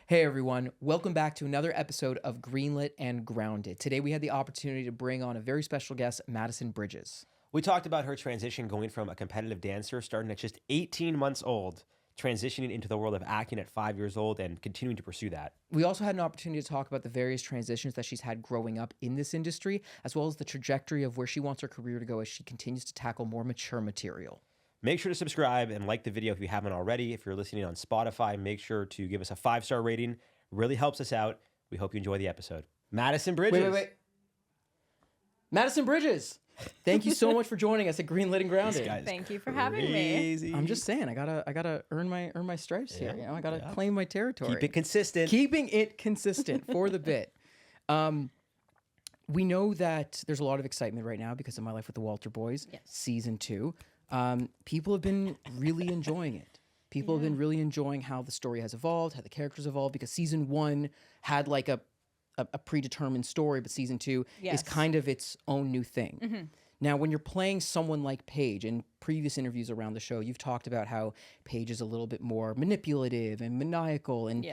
Hey everyone, welcome back to another episode of Greenlit and Grounded. Today we had the opportunity to bring on a very special guest, Madison Bridges. We talked about her transition going from a competitive dancer starting at just 18 months old, transitioning into the world of acting at 5 years old and continuing to pursue that. We also had an opportunity to talk about the various transitions that she's had growing up in this industry, as well as the trajectory of where she wants her career to go as she continues to tackle more mature material. Make sure to subscribe and like the video if you haven't already. If you're listening on Spotify, make sure to give us a 5-star rating. Really helps us out. We hope you enjoy the episode. Madison Bridges. Wait. Madison Bridges! Thank you so much for joining us at Greenlit and Grounded. Thank you for having me. I'm just saying, I gotta earn my stripes here. You know, I gotta claim my territory. Keep it consistent. Keeping it consistent for the bit. We know that there's a lot of excitement right now because of My Life with the Walter Boys, season 2. People have been really enjoying it. People have been really enjoying how the story has evolved, how the characters evolved, because season 1 had like a predetermined story, but season 2 is kind of its own new thing. Mm-hmm. Now, when you're playing someone like Paige, in previous interviews around the show, you've talked about how Paige is a little bit more manipulative and maniacal, and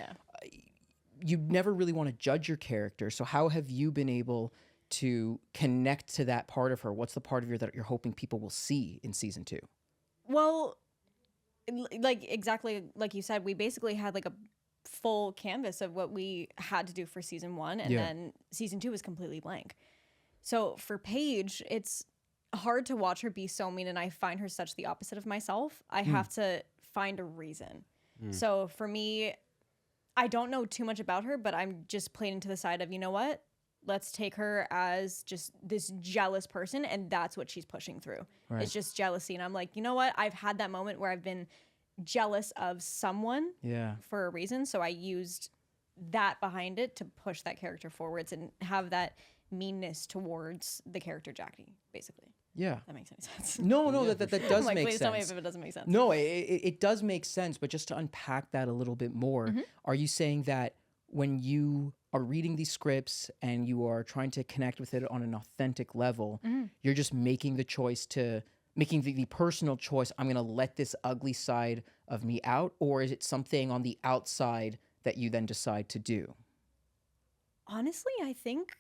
you never really want to judge your character. So how have you been able to connect to that part of her? What's the part of her that you're hoping people will see in season 2? Well, like exactly like you said, we basically had like a full canvas of what we had to do for season 1, and then season 2 was completely blank. So for Paige, it's hard to watch her be so mean, and I find her such the opposite of myself. I have to find a reason. So for me, I don't know too much about her, but I'm just playing into the side of, you know what? Let's take her as just this jealous person, and that's what she's pushing through. Right. It's just jealousy. And I'm like, you know what? I've had that moment where I've been jealous of someone for a reason. So I used that behind it to push that character forwards and have that meanness towards the character Jackie, basically. Yeah. That makes any sense. No, that does make please sense. Tell me if it doesn't make sense. No, it does make sense. But just to unpack that a little bit more, are you saying that when you are reading these scripts and you are trying to connect with it on an authentic level, you're just making the choice to, making the personal choice, I'm going to let this ugly side of me out? Or is it something on the outside that you then decide to do? Honestly, I think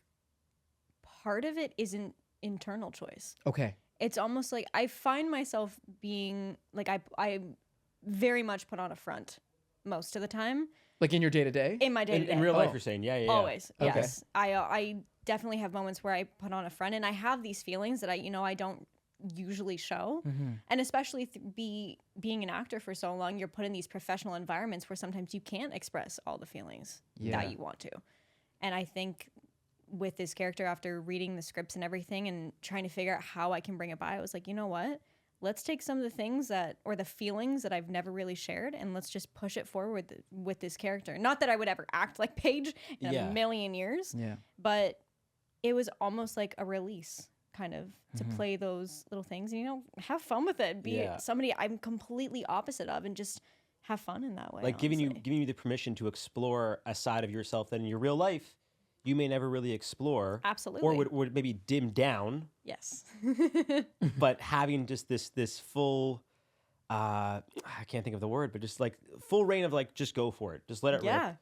part of it is an internal choice. Okay. It's almost like I find myself being like, I very much put on a front most of the time. Like in your day-to-day? In my day-to-day. In real life, you're saying, yeah. Always, okay. Yes. I definitely have moments where I put on a front, and I have these feelings that I don't usually show. And especially being an actor for so long, you're put in these professional environments where sometimes you can't express all the feelings that you want to. And I think with this character, after reading the scripts and everything and trying to figure out how I can bring it by, I was like, you know what? Let's take some of the things or the feelings that I've never really shared, and let's just push it forward with this character. Not that I would ever act like Paige in a million years, but it was almost like a release, kind of, to play those little things and, have fun with it. Be somebody I'm completely opposite of, and just have fun in that way. Like giving you the permission to explore a side of yourself that in your real life you may never really explore. Absolutely. Or would maybe dim down. Yes. But having just this full, I can't think of the word, but just like full reign of like, just go for it. Just let it rip.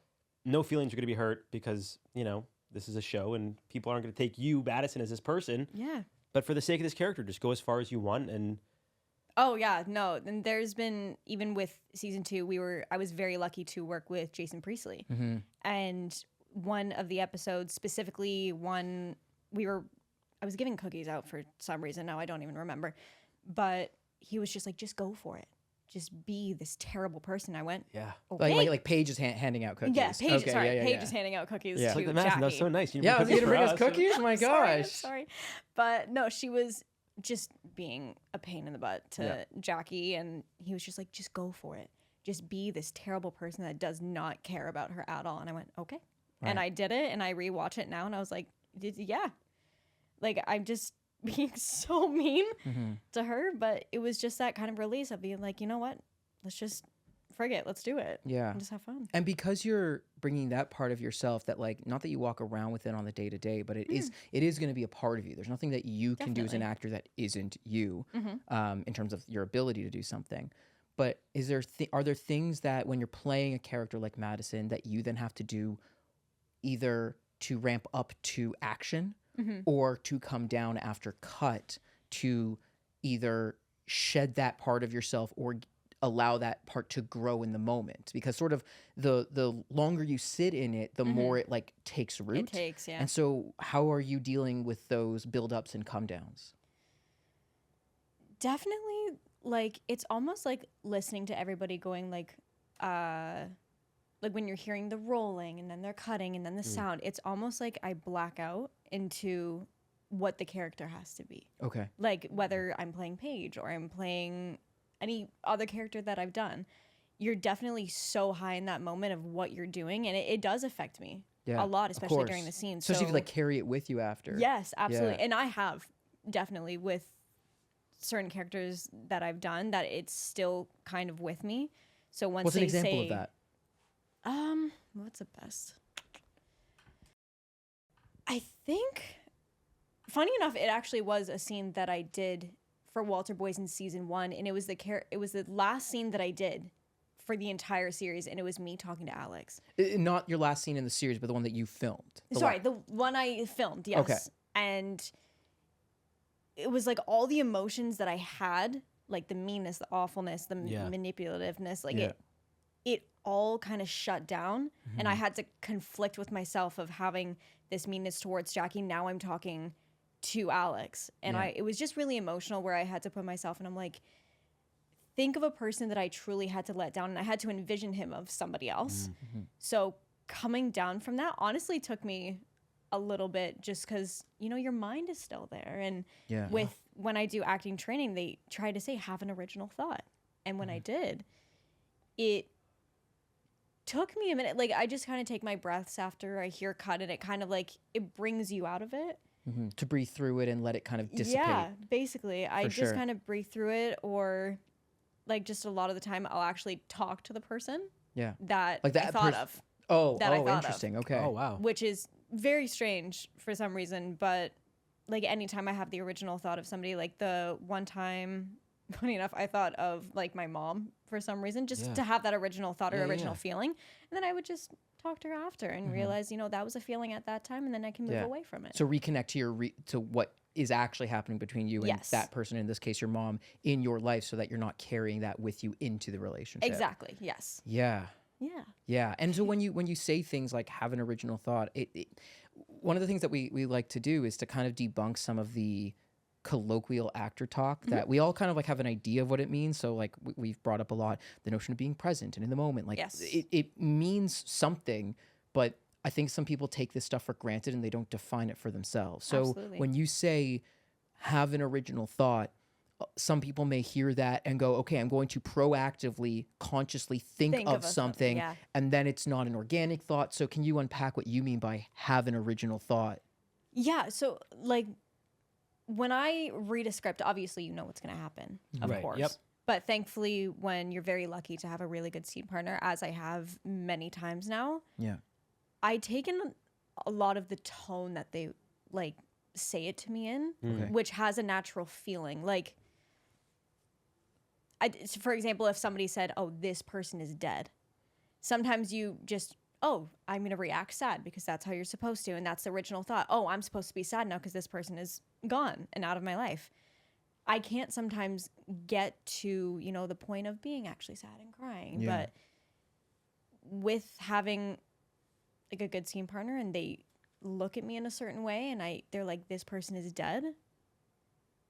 No feelings are going to be hurt because, this is a show and people aren't going to take you, Madison, as this person. Yeah. But for the sake of this character, just go as far as you want. And oh yeah, no. And there's been, even with season 2, I was very lucky to work with Jason Priestley. And one of the episodes, specifically I was giving cookies out for some reason. Now I don't even remember. But he was just like, just go for it. Just be this terrible person. I went, okay. Like Paige is handing out cookies. Yeah, Paige, Paige is handing out cookies to like Jackie. That was so nice. I was going to bring us cookies? My gosh. Sorry. But no, she was just being a pain in the butt to Jackie. And he was just like, just go for it. Just be this terrible person that does not care about her at all. And I went, okay. Right. And I did it, and I rewatch it now, and I was like, yeah. Like, I'm just being so mean to her, but it was just that kind of release of being like, you know what? Let's just frig it. Let's do it. Yeah. And just have fun. And because you're bringing that part of yourself that, like, not that you walk around with it on the day-to-day, but it is going to be a part of you. There's nothing that you can do as an actor that isn't you in terms of your ability to do something. But are there things that when you're playing a character like Madison that you then have to do either to ramp up to action or to come down after cut to either shed that part of yourself or allow that part to grow in the moment? Because sort of the longer you sit in it, the more it like takes root. It takes, yeah. And so how are you dealing with those build-ups and come-downs? Definitely, like, it's almost like listening to everybody going like when you're hearing the rolling and then they're cutting and then the sound, it's almost like I black out into what the character has to be. Okay. Like whether I'm playing Paige or I'm playing any other character that I've done, you're definitely so high in that moment of what you're doing, and it does affect me a lot, especially during the scene. Especially if you like carry it with you after. Yes, absolutely. And I have definitely with certain characters that I've done that it's still kind of with me. So once what's an example of that? What's the best? I think, funny enough, it actually was a scene that I did for Walter Boys in season 1, and it was the last scene that I did for the entire series, and it was me talking to Alex. Not your last scene in the series, but the one that you filmed. The one I filmed, yes. Okay. And it was like all the emotions that I had, like the meanness, the awfulness, the manipulativeness, like it all kind of shut down, and I had to conflict with myself of having this meanness towards Jackie. Now I'm talking to Alex, and it was just really emotional where I had to put myself, and I'm like, think of a person that I truly had to let down, and I had to envision him of somebody else. So coming down from that honestly took me a little bit, just because, you know, your mind is still there. And when I do acting training, they try to say, have an original thought. And when I did, it took me a minute. Like, I just kind of take my breaths after I hear cut, and it kind of like, it brings you out of it. To breathe through it and let it kind of dissipate. Yeah, basically. I just kind of breathe through it, or like just a lot of the time I'll actually talk to the person that I thought of. Oh, interesting. Okay. Oh, wow. Which is very strange for some reason, but like anytime I have the original thought of somebody, like the one time, funny enough, I thought of like my mom for some reason, just to have that original thought or original feeling. And then I would just talk to her after and realize, you know, that was a feeling at that time, and then I can move away from it. So reconnect to to what is actually happening between you and that person, in this case your mom, in your life, so that you're not carrying that with you into the relationship. Exactly. Yes. Yeah. Yeah. Yeah. And so when you say things like have an original thought, one of the things that we like to do is to kind of debunk some of the colloquial actor talk that we all kind of like have an idea of what it means. So like we've brought up a lot the notion of being present and in the moment. Like it means something, but I think some people take this stuff for granted and they don't define it for themselves. So when you say have an original thought, some people may hear that and go, okay, I'm going to proactively, consciously think of something, and then it's not an organic thought. So can you unpack what you mean by have an original thought? Yeah. So like when I read a script, obviously you know what's going to happen, of course. Yep. But thankfully, when you're very lucky to have a really good scene partner, as I have many times now, I take in a lot of the tone that they like say it to me in, which has a natural feeling. Like, for example, if somebody said, oh, this person is dead, sometimes you just, oh, I'm going to react sad because that's how you're supposed to. And that's the original thought. Oh, I'm supposed to be sad now because this person is gone and out of my life. I can't sometimes get to, you know, the point of being actually sad and crying. But with having like a good scene partner and they look at me in a certain way and they're like, this person is dead,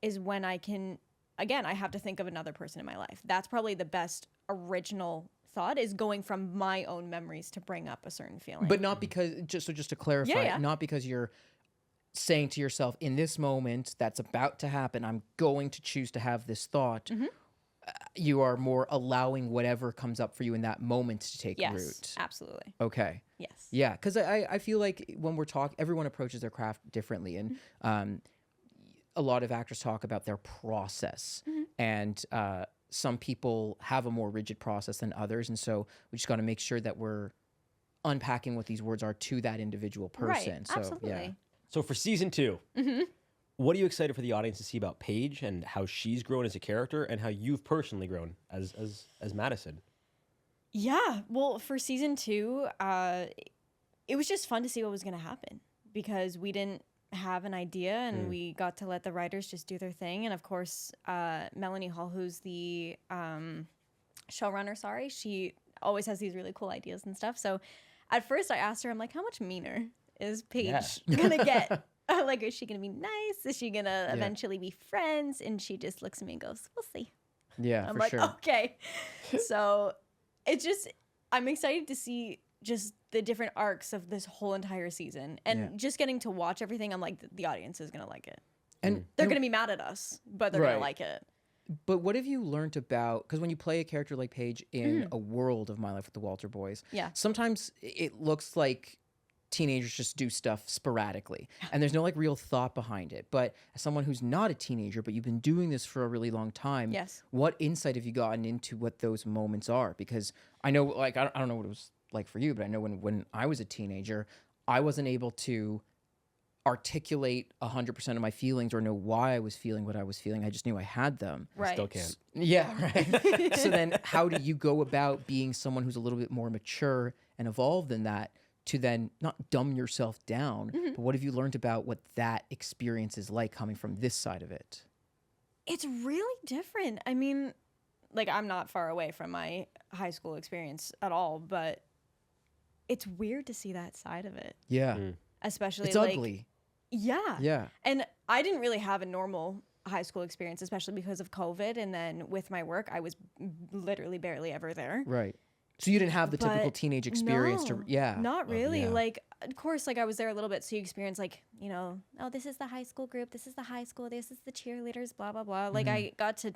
is when I can, again, I have to think of another person in my life. That's probably the best original thought, is going from my own memories to bring up a certain feeling. But not because, just to clarify, not because you're saying to yourself, in this moment that's about to happen, I'm going to choose to have this thought. You are more allowing whatever comes up for you in that moment to take root. Yes, absolutely. Okay. Yes. Yeah, because I feel like when we're talking, everyone approaches their craft differently. And a lot of actors talk about their process. And some people have a more rigid process than others. And so we just got to make sure that we're unpacking what these words are to that individual person. Right, absolutely. So for season 2, What are you excited for the audience to see about Paige and how she's grown as a character and how you've personally grown as Madison? Yeah, well, for season 2, it was just fun to see what was going to happen because we didn't have an idea and we got to let the writers just do their thing. And of course, Melanie Hall, who's the showrunner, she always has these really cool ideas and stuff. So at first I asked her, I'm like, how much meaner is Paige going to get? Like, is she going to be nice? Is she going to eventually be friends? And she just looks at me and goes, we'll see. Yeah, I'm for like, sure. okay. So it's just, I'm excited to see just the different arcs of this whole entire season. And just getting to watch everything, I'm like, the audience is going to like it. And they're going to be mad at us, but they're going to like it. But what have you learned about, because when you play a character like Paige in a world of My Life with the Walter Boys, sometimes it looks like teenagers just do stuff sporadically and there's no like real thought behind it. But as someone who's not a teenager, but you've been doing this for a really long time, what insight have you gotten into what those moments are? Because I know, like, I don't know what it was like for you, but I know when I was a teenager, I wasn't able to articulate 100% of my feelings or know why I was feeling what I was feeling. I just knew I had them. Right. Still can't. Yeah, right. So then how do you go about being someone who's a little bit more mature and evolved than that to then not dumb yourself down, but what have you learned about what that experience is like coming from this side of it? It's really different. I mean, like, I'm not far away from my high school experience at all, but it's weird to see that side of it. Yeah. Especially it's like, ugly. Yeah. Yeah. And I didn't really have a normal high school experience, especially because of COVID. And then with my work, I was literally barely ever there. Right. So you didn't have the typical teenage experience Not really. Like, of course, like I was there a little bit. So you experience like, you know, oh, this is the high school group. This is the high school. This is the cheerleaders, blah, blah, blah. Like I got to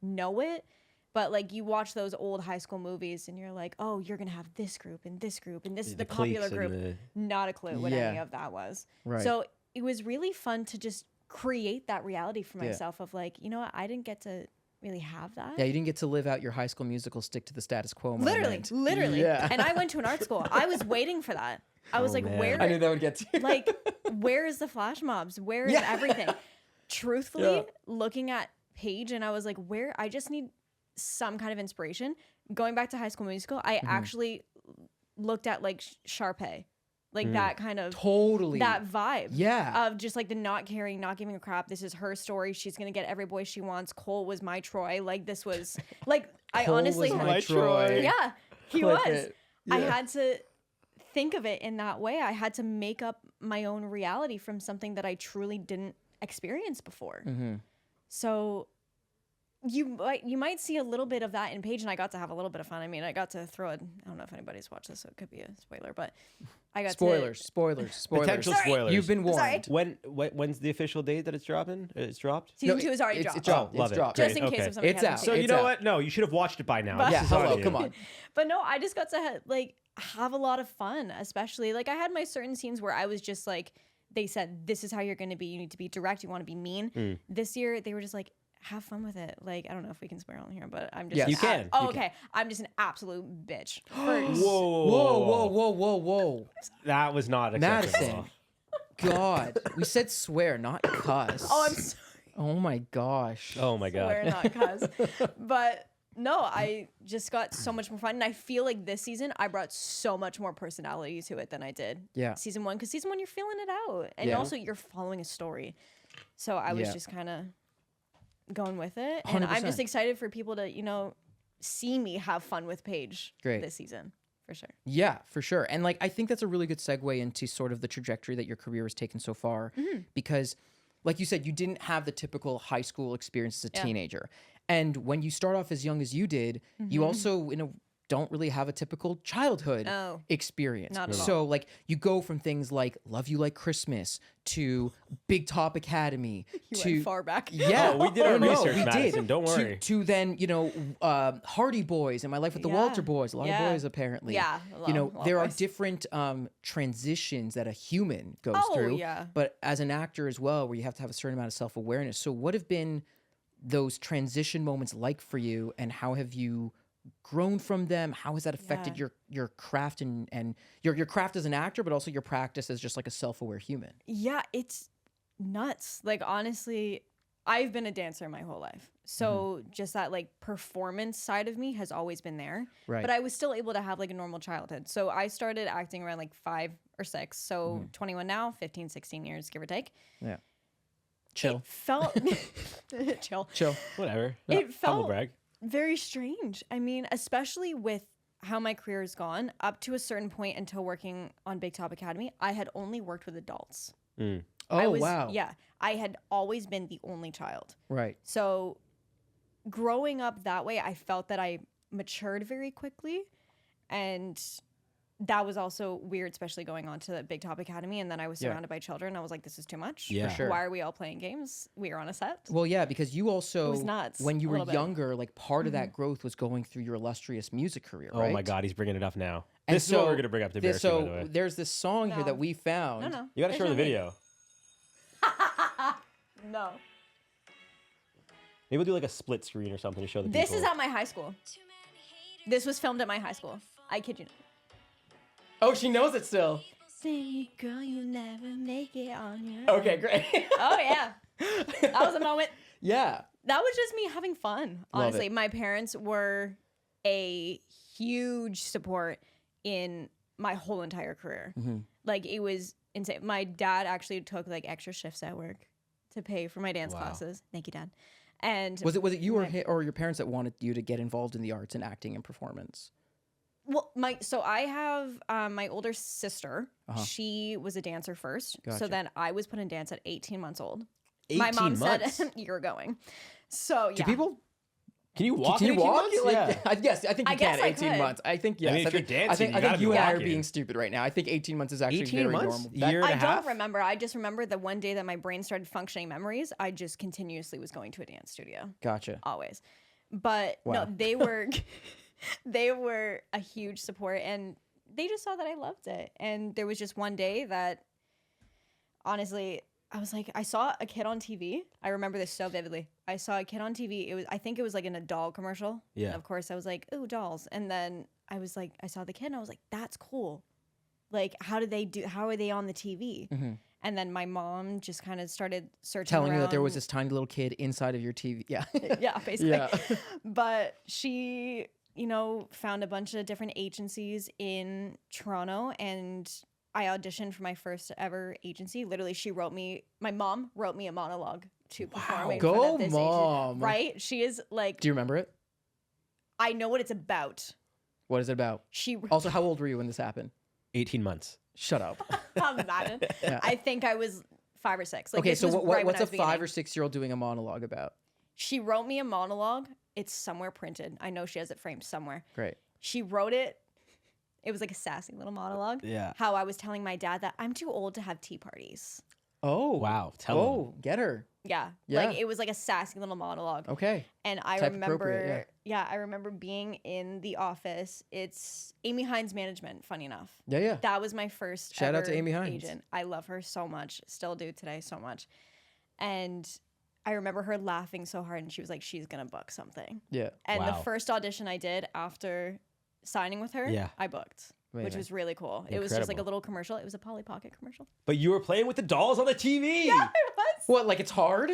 know it. But like you watch those old high school movies and you're like, oh, you're going to have this group and this group. And this is the popular group. Not a clue what any of that was. Right. So it was really fun to just create that reality for myself of like, you know what? I didn't get to really have that. Yeah, you didn't get to live out your High School Musical stick to the status quo moment. Literally. Yeah. And I went to an art school. I was waiting for that. I was like, man. where? I knew that would get to you. Like, where is the flash mobs? Where is everything? Truthfully, looking at Paige, and I was like, where? I just need some kind of inspiration. Going back to High School Musical, I actually looked at like Sharpay. Like that kind of that vibe of just like the not caring, not giving a crap. This is her story. She's gonna get every boy she wants. Cole was my Troy. Like this was like I honestly was my Troy. Yeah, he Clip was. it. I had to think of it in that way. I had to make up my own reality from something that I truly didn't experience before. So you might see a little bit of that in Paige, and I got to have a little bit of fun. I mean, I got to throw it. I don't know if anybody's watched this, so it could be a spoiler, but I got spoilers. Potential spoilers. You've been warned. When's the official date that it's dropping? It's dropped? Season 2 is already dropped. It's dropped. Love it's it. dropped. Just in case if somebody It's hasn't out. seen So it. you know what? No, you should have watched it by now. But- Yeah, This is on hello, you. come on. But no, I just got to like have a lot of fun, especially like I had my certain scenes where I was just like, they said, this is how you're going to be. You need to be direct. You want to be mean. This year, they were just like, have fun with it. Like, I don't know if we can swear on here, but I'm just... Yes. You can. Oh, You okay. I'm just an absolute bitch. Whoa. That was not acceptable. Madison. God. We said swear, not cuss. Oh, I'm sorry. Oh my gosh. Oh my Swear, god. not cuss. But no, I just got so much more fun. And I feel like this season, I brought so much more personality to it than I did season 1. Because season 1, you're feeling it out. And also, you're following a story. So I was just kind of going with it. And I'm just 100%. excited for people to, you know, see me have fun with Paige this season. For sure. Yeah, for sure. And like, I think that's a really good segue into sort of the trajectory that your career has taken so far. Because like you said, you didn't have the typical high school experience as a teenager. And when you start off as young as you did, you also, don't really have a typical childhood experience. Not at all. So like you go from things like Love You Like Christmas to Big Top Academy to went far back. Yeah, Oh, we did our research, we Madison, don't worry. To then, Hardy Boys and My Life with the Walter Boys. A lot of boys apparently. Yeah, a lot there of are boys. different transitions that a human goes through. Yeah. But as an actor as well, where you have to have a certain amount of self-awareness. So what have been those transition moments like for you, and how have you grown from them? How has that affected your craft and your craft as an actor, but also your practice as just like a self-aware human? Yeah, it's nuts. Like, honestly, I've been a dancer my whole life. So just that like performance side of me has always been there. Right. But I was still able to have like a normal childhood. So I started acting around like 5 or 6. So 21 now, 15, 16 years, give or take. Yeah. Chill. It felt chill. Whatever. It Humble felt brag. very strange. I mean, especially with how my career has gone up to a certain point until working on Big Top Academy, I had only worked with adults. Oh, wow. Yeah. I had always been the only child. Right. So growing up that way, I felt that I matured very quickly. And that was also weird, especially going on to the Big Top Academy. And then I was surrounded by children. I was like, this is too much. Yeah. For sure. Why are we all playing games? We are on a set. Well, yeah, because you also, It was nuts, when you a were little bit. younger, like part of that growth was going through your illustrious music career, Oh right? my God, he's bringing it up now. And This is what we're going to bring up to embarrass you, by the way. there's this song here No. that we found. No. You got to show her the There's no video. No. Maybe we'll do like a split screen or something to show the This people. is at my high school. This was filmed at my high school. I kid you not. Oh, she knows it still. Say, girl, you never make it on your own. Okay, great. Oh, yeah. That was a moment. Yeah. That was just me having fun. Love Honestly, it. my parents were a huge support in my whole entire career. Like, it was insane. My dad actually took like extra shifts at work to pay for my dance classes. Thank you, Dad. And Was it you or your parents that wanted you to get involved in the arts and acting and performance? well, so I have my older sister. She was a dancer first. So Gotcha. then I was put in dance at 18 months old. 18 My mom months? said, you're going. So, yeah. Do people? Can you walk? Can you in 18 walk? months? Like, Yeah. yes, I think you I guess can. I 18 could. months. I think yes. I mean, if you're dancing, you I gotta think be you and I are walking. being stupid right now. I think 18 months is actually 18 very months? normal. Year and I a half? don't remember. I just remember the one day that my brain started functioning memories, I just continuously was going to a dance studio. Gotcha. Always. But Wow. no, they were they were a huge support, and they just saw that I loved it. And there was just one day that honestly, I was like, I saw a kid on TV. I remember this so vividly. I saw a kid on TV. I think it was like in a doll commercial. Yeah. And of course I was like, ooh, dolls. And then I was like, I saw the kid and I was like, that's cool. Like, how are they on the TV? And then my mom just kind of started searching Telling you that there around. was this tiny little kid inside of your TV. Yeah. Yeah, basically. Yeah. But she, found a bunch of different agencies in Toronto, and I auditioned for my first ever agency. Literally, my mom wrote me a monologue to perform in front Go of this mom. agent. Right? She is like, Do you remember it? I know what it's about. What is it about? She Also, how old were you when this happened? 18 months. Shut up. Madden. I think I was 5 or 6. Like, Okay, this so was right when what's I a was beginning. 5 or 6-year-old doing a monologue about? She wrote me a monologue. It's somewhere printed. I know she has it framed somewhere. Great. She wrote it. It was like a sassy little monologue. Yeah. How I was telling my dad that I'm too old to have tea parties. Oh. Wow. Tell him. Oh, get her. Yeah. Yeah. Like, it was like a sassy little monologue. Okay. And I Type appropriate, remember, I remember being in the office. It's Amy Hines Management, funny enough. Yeah, yeah. That was my first Shout out to ever Amy Hines. agent. I love her so much. Still do today so much. And I remember her laughing so hard, and she was like, she's going to book something. Yeah. And the Wow. first audition I did after signing with her, Yeah. I booked. Which Amazing. was really cool. It was just like a Incredible. little commercial. It was a Polly Pocket commercial. But you were playing with the dolls on the TV. Yeah, it was. What, like it's hard?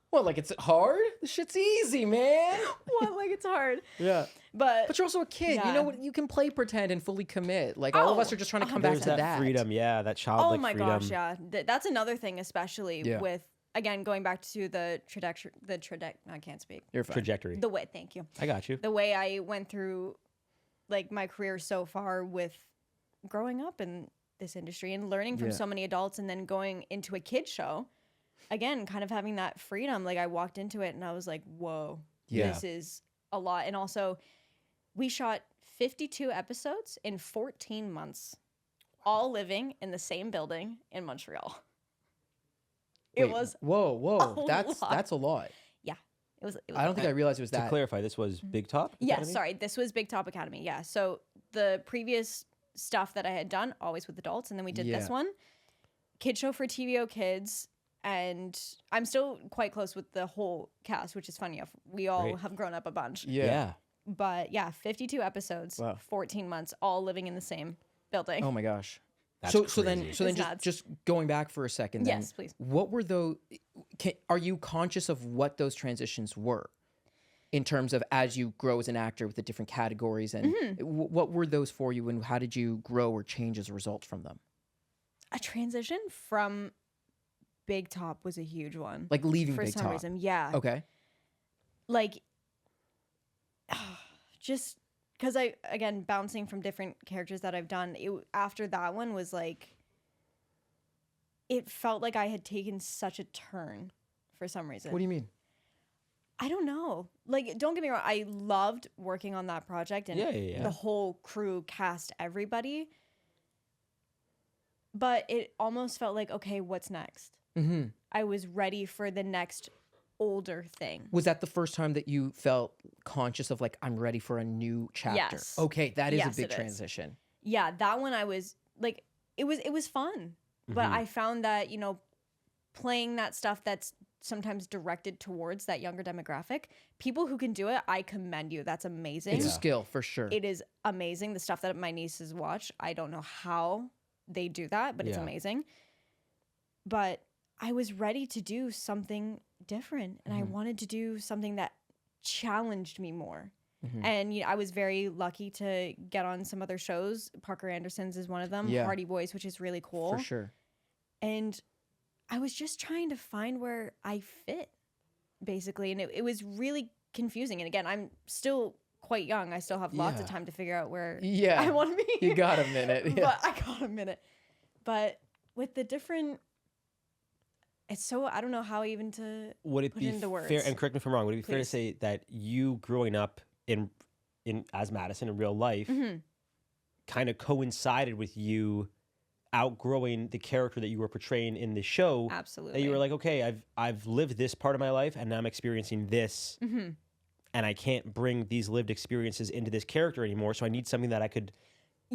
What, like it's hard? This shit's easy, man. What? Like, it's hard. Yeah. But But you're also a kid. You Yeah. know what? You can play pretend and fully commit. Like all of us Oh, are just trying to come back There's to that, that. freedom. Yeah, that oh childlike my freedom. gosh, yeah. That's another thing, especially Yeah. with, again, going back to the I can't speak. You're fine. Trajectory. The way, thank you. I got you. The way I went through, like, my career so far with growing up in this industry and learning from Yeah. so many adults, and then going into a kid show, again, kind of having that freedom. Like, I walked into it and I was like, whoa, Yeah. this is a lot. And also, we shot 52 episodes in 14 months, all living in the same building in Montreal. It Wait, was, Whoa. a That's lot. that's a lot. it was. I don't think I realized it was To that. clarify, this was Big Top? Yeah, Academy? sorry. This was Big Top Academy. Yeah. So the previous stuff that I had done, always with adults, and then we did this Yeah. one, kid show for TVO kids, and I'm still quite close with the whole cast, which is funny enough. We all Great. have grown up a bunch. Yeah. But yeah, 52 episodes, Wow. 14 months, all living in the same building. Oh my gosh. That's so crazy. then It's nuts. just going back for a second. Then, Yes, please. What were those? Are you conscious of what those transitions were, in terms of as you grow as an actor with the different categories, and what were those for you, and how did you grow or change as a result from them? A transition from Big Top was a huge one. Like leaving for Big some Top. reason, yeah. Okay. Like, just because again, bouncing from different characters that I've done, after that one was like, it felt like I had taken such a turn for some reason. What do you mean? I don't know. Like, don't get me wrong. I loved working on that project and the whole crew, cast, everybody. But it almost felt like, okay, what's next? Mm-hmm. I was ready for the next older thing. Was that the first time that you felt conscious of like, I'm ready for a new chapter? Yes. Okay, that is Yes, a big it is. transition. Yeah, that one I was like, it was fun. But I found that, playing that stuff that's sometimes directed towards that younger demographic, people who can do it, I commend you. That's amazing. It's a skill for sure. It is amazing. The stuff that my nieces watch, I don't know how they do that, but it's amazing. But I was ready to do something different, and I wanted to do something that challenged me more. And I was very lucky to get on some other shows. Parker Anderson's is one of them. Hardy Boys, which is really cool. For sure. And I was just trying to find where I fit, basically. And it was really confusing. And again, I'm still quite young. I still have lots of time to figure out where I want to be. You got a minute. Yeah. But I got a minute. But with the different... It's so... I don't know how even to would it put be it into words. fair, and correct me if I'm wrong, would it be fair to Please. say that you growing up in as Madison in real life kind of coincided with you outgrowing the character that you were portraying in the show? Absolutely. That you were like, okay, I've lived this part of my life, and now I'm experiencing this, and I can't bring these lived experiences into this character anymore. So I need something that I could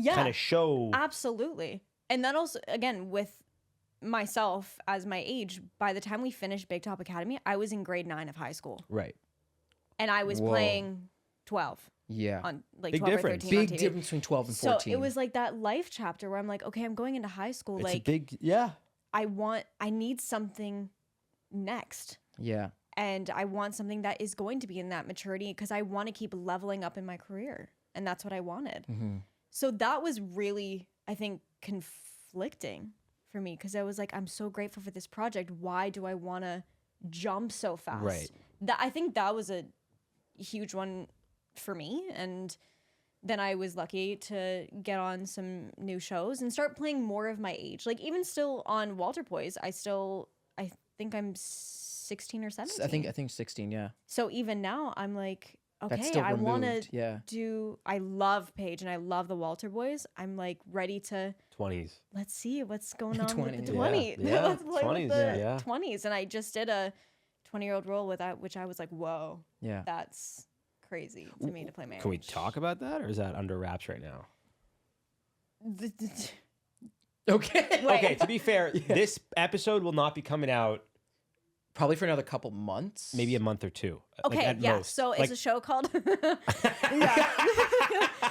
kind of show. Absolutely. And that also, again, with myself as my age, by the time we finished Big Top Academy, I was in grade 9 of high school, Right. and I was playing 12 Yeah. on like Big 12 difference. or 13 on Big TV. difference between 12 and So 14. it was like that life chapter where I'm like, okay, I'm going into high school. It's like, a big, I need something next. Yeah. And I want something that is going to be in that maturity because I want to keep leveling up in my career. And that's what I wanted. So that was really, I think, conflicting for me because I was like, I'm so grateful for this project. Why do I want to jump so fast? Right. I think that was a huge one for me. And then I was lucky to get on some new shows and start playing more of my age. Like even still on Walter Boys, I think I'm 16 or 17. I think 16, yeah. So even now I'm like, That's okay, still I want removed, to I love Paige and I love the Walter Boys. I'm like ready to 20s. let's see what's going on with the 20s. 20s. Yeah. Let's play 20s, with the yeah. 20s. And I just did a 20-year-old role with that, which I was like, whoa, Yeah. that's crazy to me to play my Can we age. talk about that, or is that under wraps right now? Okay. Okay, to be fair, this episode will not be coming out Probably for another couple months. maybe a month or two. Okay, at yeah. most. So Like, it's a show called. Watch,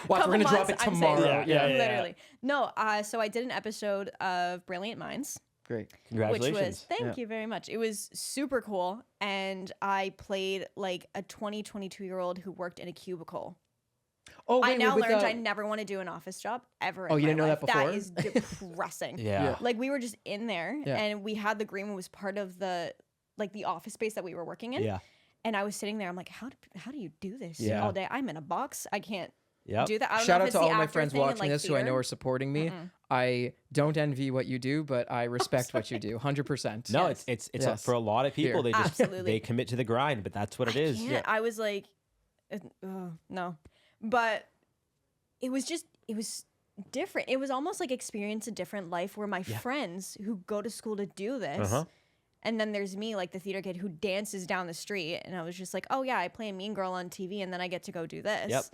we're going to drop it I'm saying. tomorrow. Yeah. Literally. No, so I did an episode of Brilliant Minds. Great. congratulations. Which was, thank you very much. It was super cool. And I played like a 22-year-old who worked in a cubicle. Oh, I wait, now with learned the- I never want to do an office job ever. Oh, in you my didn't know life. that before? That is depressing. Yeah. Like we were just in there Yeah. and we had the green room was part of the office space that we were working in. Yeah. And I was sitting there. I'm like, how do you do this Yeah. all day? I'm in a box. I can't Yep. do that. I don't Shout know out if it's to the all my actor friends thing in, watching like, this who I know theater. are supporting me. I don't envy what you do, but I respect what you do. 100%. No, Yes. it's Yes. for a lot of people. Here. They just Absolutely. they commit to the grind, but that's what it is. Can't. I was like, no, but it was different. It was almost like experience a different life where my friends who go to school to do this, and then there's me, like the theater kid who dances down the street, and I was just like, oh yeah, I play a mean girl on TV, and then I get to go do this. Yep.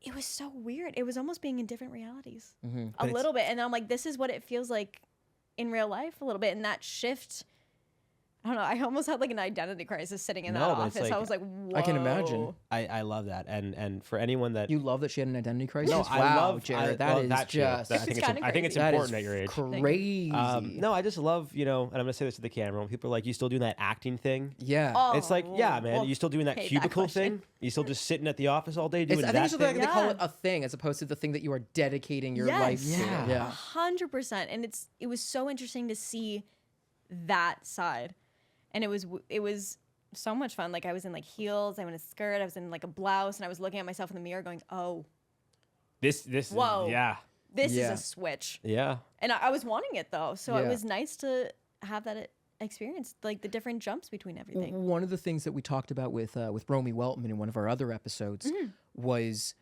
It was so weird. It was almost being in different realities But a little bit, and I'm like, this is what it feels like in real life a little bit, and that shift. I don't know. I almost had like an identity crisis sitting in that office. I was like, whoa. I can imagine. I love that. And for anyone that you love that she had an identity crisis. No, wow, I love Jared. I love that just. I think it's important at your age. Crazy. No, I just love, and I'm gonna say this to the camera. When people are like, "You still doing that acting thing?" Yeah. Oh, it's like, yeah, man. well, you still doing that cubicle thing? You still just sitting at the office all day doing that? I think it's they call it a thing as opposed to the thing that you are dedicating your life to. Yeah, 100%. And it was so interesting to see that side, and it was so much fun. Like I was in like heels, I was in a skirt, I was in like a blouse, and I was looking at myself in the mirror, going, "Oh, this whoa, this is Yeah. a switch." Yeah. And I was wanting it though, so it was nice to have that experience, like the different jumps between everything. One of the things that we talked about with Romy Weltman in one of our other episodes was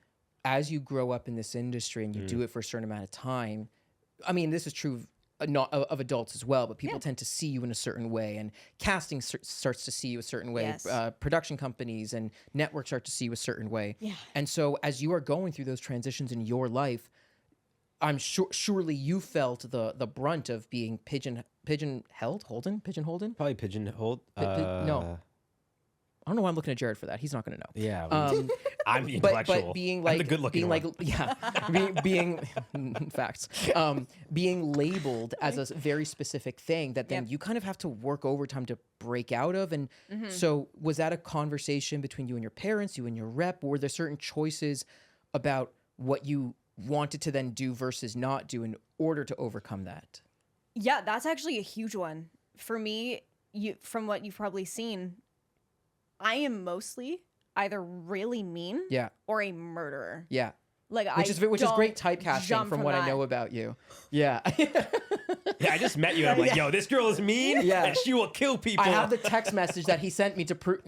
as you grow up in this industry and you do it for a certain amount of time. I mean, this is true not of adults as well, but people tend to see you in a certain way, and casting starts to see you a certain way. Yes. Production companies and networks start to see you a certain way. Yeah. And so as you are going through those transitions in your life, I'm surely you felt the brunt of being pigeonholed. Probably pigeonholed. No. I don't know why I'm looking at Jared for that. He's not going to know. Yeah. I'm the intellectual. But being like, I'm the good-looking one. being facts, being labeled as a very specific thing that then you kind of have to work overtime to break out of. And so was that a conversation between you and your parents, you and your rep? Were there certain choices about what you wanted to then do versus not do in order to overcome that? Yeah, that's actually a huge one. For me, from what you've probably seen, I am mostly either really mean or a murderer. Yeah. Like which is great typecasting from what I know about you. Yeah. Yeah, I just met you and I'm like, yo, this girl is mean and she will kill people. I have the text message that he sent me to prove.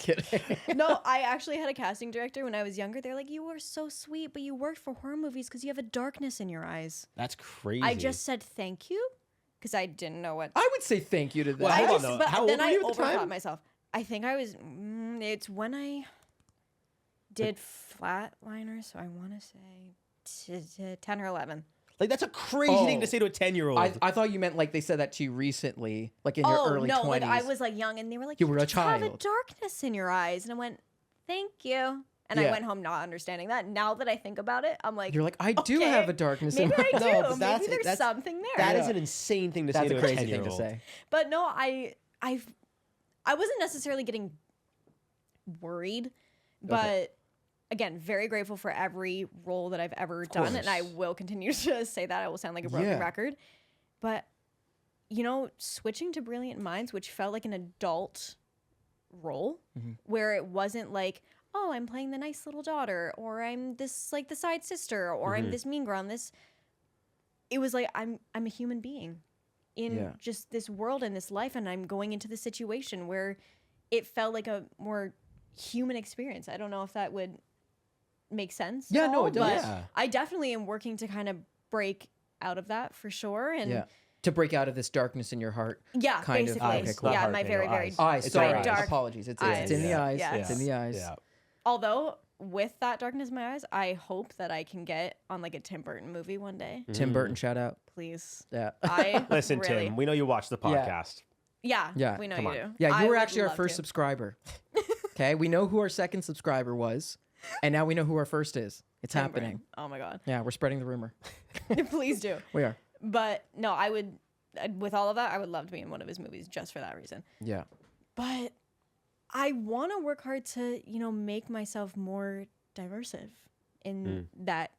Kidding. No, I actually had a casting director when I was younger. They're like, you were so sweet, but you worked for horror movies because you have a darkness in your eyes. That's crazy. I just said thank you because I didn't know what. I would say thank you to that. Well, hold on, though. But How old then were I you at the overthought time? myself. I think I was. It's when I did Flatliners, so I want to say 10 or 11. Like, that's a crazy thing to say to a 10-year-old. I thought you meant like they said that to you recently, like in your early 20s. Like I was like young, and they were like, You were a just have a child. darkness in your eyes, and I went, thank you. And I went home not understanding that. Now that I think about it, I'm like, You're like, I do okay, have a darkness in maybe my I do. No, but Maybe there's something there. That is an insane thing to say That's to a a crazy 10-year-old. thing to say. But no, I wasn't necessarily getting worried, but again, very grateful for every role that I've ever done, and I will continue to say that. I will sound like a broken record, but switching to Brilliant Minds, which felt like an adult role, where it wasn't like, oh, I'm playing the nice little daughter, or I'm this like the side sister, or I'm this mean girl. And it was like I'm a human being in just this world and this life, and I'm going into the situation where it felt like a more human experience. I don't know if that would make sense. Yeah, no, it does. But Yeah. I definitely am working to kind of break out of that for sure. And to break out of this darkness in your heart. yeah, kind of. basically. Okay, cool. Yeah, Heart, my no, very, very eyes. Eyes, It's sorry. eyes. dark Apologies. It's eyes. in the eyes. Yes. It's in the eyes. Yeah. Although with that darkness in my eyes, I hope that I can get on like a Tim Burton movie one day. Tim Burton, shout out. Please. Yeah. I Listen, really, Tim, we know you watch the podcast. Yeah, Yeah, we know come you on. do. Yeah, I you were would actually our love first to. subscriber. Okay, we know who our second subscriber was, and now we know who our first is. It's Tim happening. Burton. Oh my god. Yeah, we're spreading the rumor. Please do. We are. But no, I would, with all of that, I would love to be in one of his movies just for that reason. Yeah. But I want to work hard to, make myself more diversive in that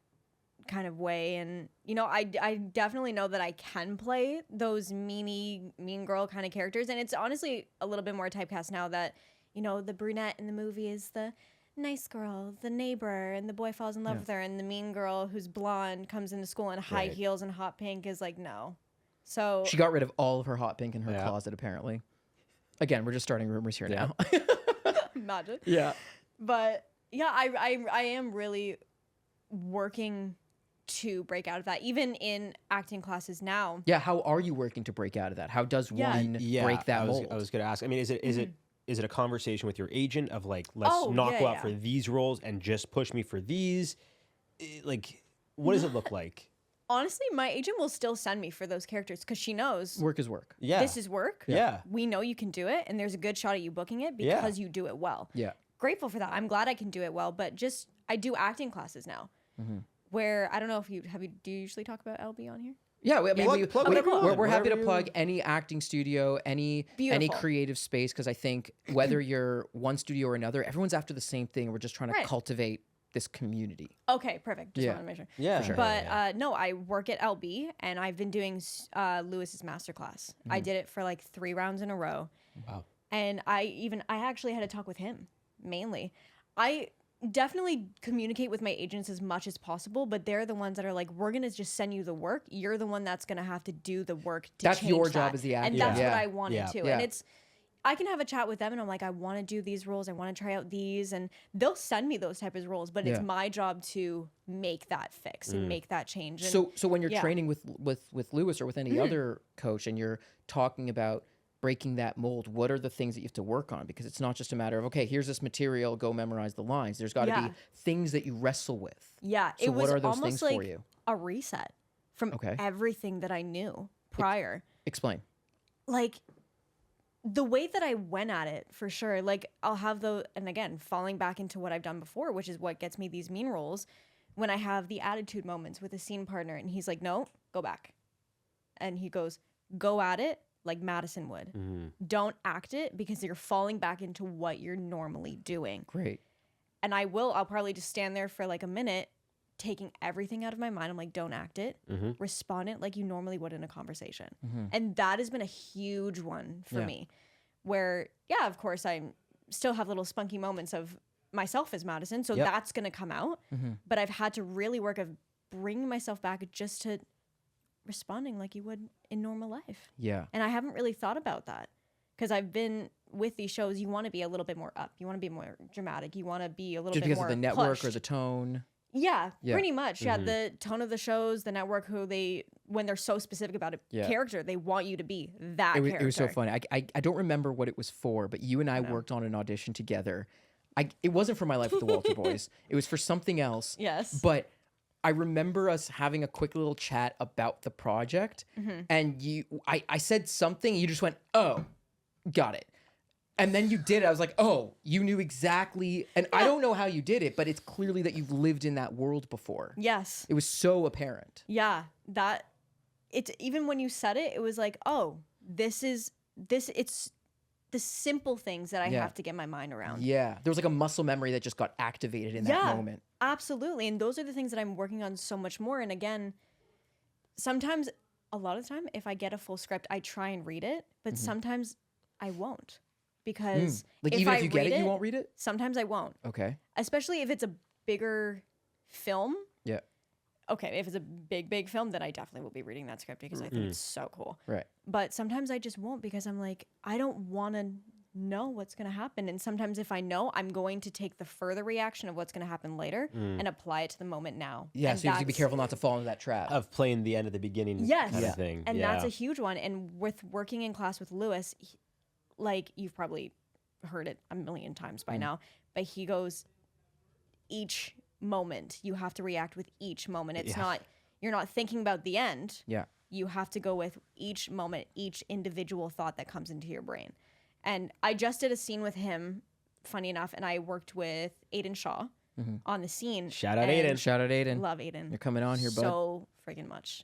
kind of way. And, I definitely know that I can play those mean girl kind of characters. And it's honestly a little bit more typecast now that, the brunette in the movie is the nice girl, the neighbor, and the boy falls in love with her, and the mean girl who's blonde comes into school in high heels and hot pink is like, no. So She got rid of all of her hot pink in her closet, apparently. Again, we're just starting rumors here now. imagine. Yeah. But yeah, I am really working to break out of that, even in acting classes now. Yeah, how are you working to break out of that? How does one break that mold? I was going to ask. I mean, is it a conversation with your agent of like, let's not go out for these roles and just push me for these? Like, what does it look like? honestly, my agent will still send me for those characters because she knows Work is work. Yeah. this is work. Yeah. We know you can do it, and there's a good shot at you booking it because you do it well. Yeah. Grateful for that. I'm glad I can do it well, but I do acting classes now where I don't know if do you usually talk about LB on here? Yeah, I mean, we're happy to Whatever plug any acting studio, any creative space, because I think whether you're one studio or another, everyone's after the same thing. We're just trying to cultivate this community. Okay, perfect. Just wanted to make sure. Yeah, for sure. But no, I work at LB, and I've been doing Lewis's masterclass. I did it for like 3 rounds in a row. Wow. And I actually had to talk with him mainly. I definitely communicate with my agents as much as possible, but they're the ones that are like, we're gonna just send you the work. You're the one that's gonna have to do the work to that's change your that. job as the actor. And that's what I wanted to. Yeah. And I can have a chat with them, and I'm like, I want to do these roles. I want to try out these, and they'll send me those type of roles. But it's my job to make that fix and make that change. And so when you're training with Lewis or with any other coach, and you're talking about breaking that mold, what are the things that you have to work on? Because it's not just a matter of, okay, here's this material, go memorize the lines. There's got to be things that you wrestle with. Yeah, so it was what are those almost things like for you? a reset from everything that I knew prior. Explain. Like the way that I went at it, for sure. Like I'll have and again, falling back into what I've done before, which is what gets me these mean roles, when I have the attitude moments with a scene partner, and he's like, no, go back. And he goes, go at it like Madison would. Don't act it because you're falling back into what you're normally doing. Great. And I'll probably just stand there for like a minute, taking everything out of my mind. I'm like, don't act it. Respond it like you normally would in a conversation. And that has been a huge one for me, where, of course, I still have little spunky moments of myself as Madison. So that's going to come out. But I've had to really work of bringing myself back just to responding like you would in normal life. Yeah. And I haven't really thought about that because I've been with these shows. You want to be a little bit more up. You want to be more dramatic. You want to be a little just bit more because of the network pushed. or the tone. Yeah, pretty much. Yeah, the tone of the shows, the network, when they're so specific about a character, they want you to be that character. It was so funny. I don't remember what it was for, but you and I worked on an audition together. It wasn't for My Life with the Walter Boys. It was for something else. Yes. But I remember us having a quick little chat about the project, and I said something, and you just went, "Oh, got it." And then you did it. I was like, "Oh, you knew exactly." And I don't know how you did it, but it's clearly that you've lived in that world before. Yes. It was so apparent. Yeah, it's even when you said it, it was like, "Oh, it's the simple things that I have to get my mind around." Yeah. There was like a muscle memory that just got activated in that moment. Absolutely. And those are the things that I'm working on so much more. And again, a lot of the time, if I get a full script, I try and read it, but sometimes I won't. Because even if you get it, you won't read it? Sometimes I won't. Okay. Especially if it's a bigger film. Yeah. Okay, if it's a big film, then I definitely will be reading that script because I think it's so cool. Right. But sometimes I just won't because I'm like, I don't want to know what's going to happen. And sometimes if I know, I'm going to take the further reaction of what's going to happen later and apply it to the moment now. Yeah, and so you have to be careful not to fall into that trap. Of playing the end at the beginning kind of thing. And that's a huge one. And with working in class with Lewis, like you've probably heard it a million times by now, but he goes, each moment you have to react with each moment. It's not, you're not thinking about the end. Yeah. You have to go with each moment, each individual thought that comes into your brain. And I just did a scene with him, funny enough, and I worked with Aiden Shaw on the scene. Shout out Aiden. Shout out Aiden. Love Aiden. You're coming on here, bud. So friggin' much.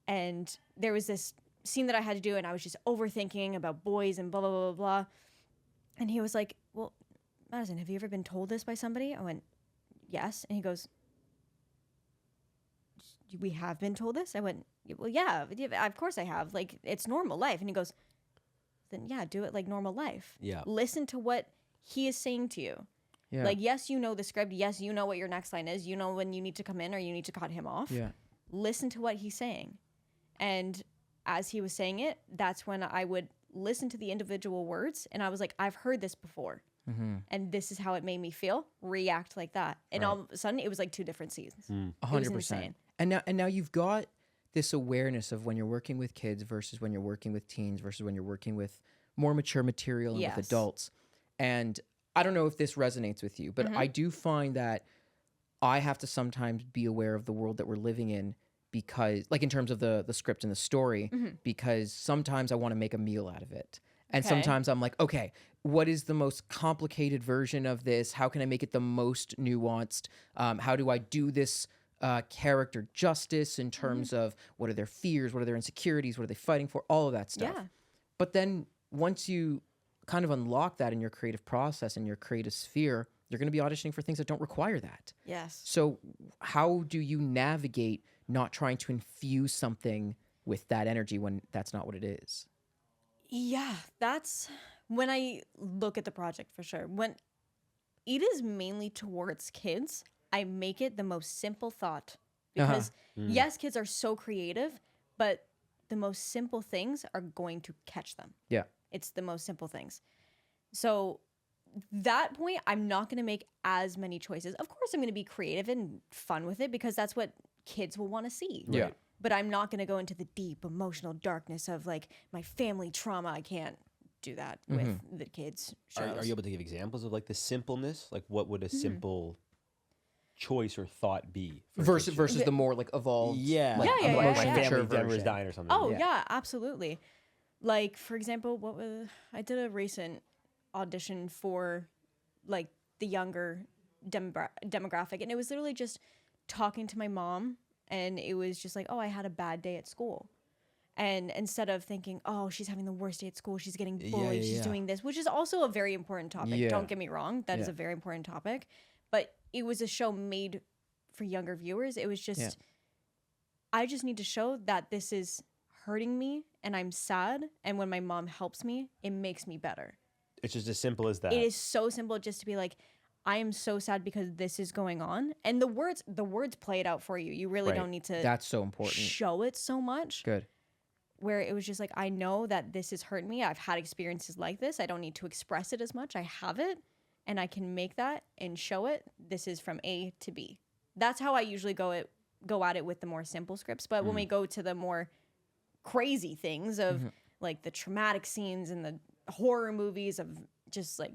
And there was this scene that I had to do, and I was just overthinking about boys and blah, blah, blah, blah, blah. And he was like, well, Madison, have you ever been told this by somebody? I went, yes. And he goes, we have been told this? I went, well, yeah, of course I have. Like, it's normal life. And he goes, then yeah, do it like normal life. Yeah. Listen to what he is saying to you. Yeah. Like, yes, you know the script. Yes, you know what your next line is. You know when you need to come in or you need to cut him off. Yeah. Listen to what he's saying. And as he was saying it, that's when I would listen to the individual words. And I was like, I've heard this before. And this is how it made me feel. React like that. And all of a sudden, it was like 2 different seasons. 100%. And now you've got this awareness of when you're working with kids versus when you're working with teens versus when you're working with more mature material and with adults. And I don't know if this resonates with you, but I do find that I have to sometimes be aware of the world that we're living in because, like, in terms of the script and the story, because sometimes I want to make a meal out of it. And sometimes I'm like, okay, what is the most complicated version of this? How can I make it the most nuanced? How do I do this character justice in terms of what are their fears? What are their insecurities? What are they fighting for? All of that stuff. Yeah. But then once you kind of unlock that in your creative process and your creative sphere, you're going to be auditioning for things that don't require that. Yes. So how do you navigate not trying to infuse something with that energy when that's not what it is? Yeah, that's when I look at the project for sure. When it is mainly towards kids, I make it the most simple thought because yes, kids are so creative, but the most simple things are going to catch them. Yeah. It's the most simple things. So that point, I'm not going to make as many choices. Of course, I'm going to be creative and fun with it because that's what kids will want to see. Yeah. Right. But I'm not going to go into the deep emotional darkness of like my family trauma. I can't do that with the kids shows. Are you able to give examples of like the simpleness? Like what would a simple choice or thought be? Versus the more like evolved, yeah, like, Yeah, like yeah, my yeah. family mature dinner was version. dying or something. Oh yeah, absolutely. Like for example, I did a recent audition for like the younger demographic, and it was literally just talking to my mom, and it was just like, oh, I had a bad day at school. And instead of thinking, oh, she's having the worst day at school, she's getting bullied, she's doing this, which is also a very important topic. Yeah. Don't get me wrong, that is a very important topic. But it was a show made for younger viewers. It was just, I just need to show that this is hurting me and I'm sad. And when my mom helps me, it makes me better. It's just as simple as that. It is so simple just to be like, I am so sad because this is going on. And the words play it out for you. You really don't need to That's so important. show it so much. Good. Where it was just like, I know that this is hurting me. I've had experiences like this. I don't need to express it as much. I have it and I can make that and show it. This is from A to B. That's how I usually go at it with the more simple scripts. But when we go to the more crazy things of like the traumatic scenes and the horror movies of just like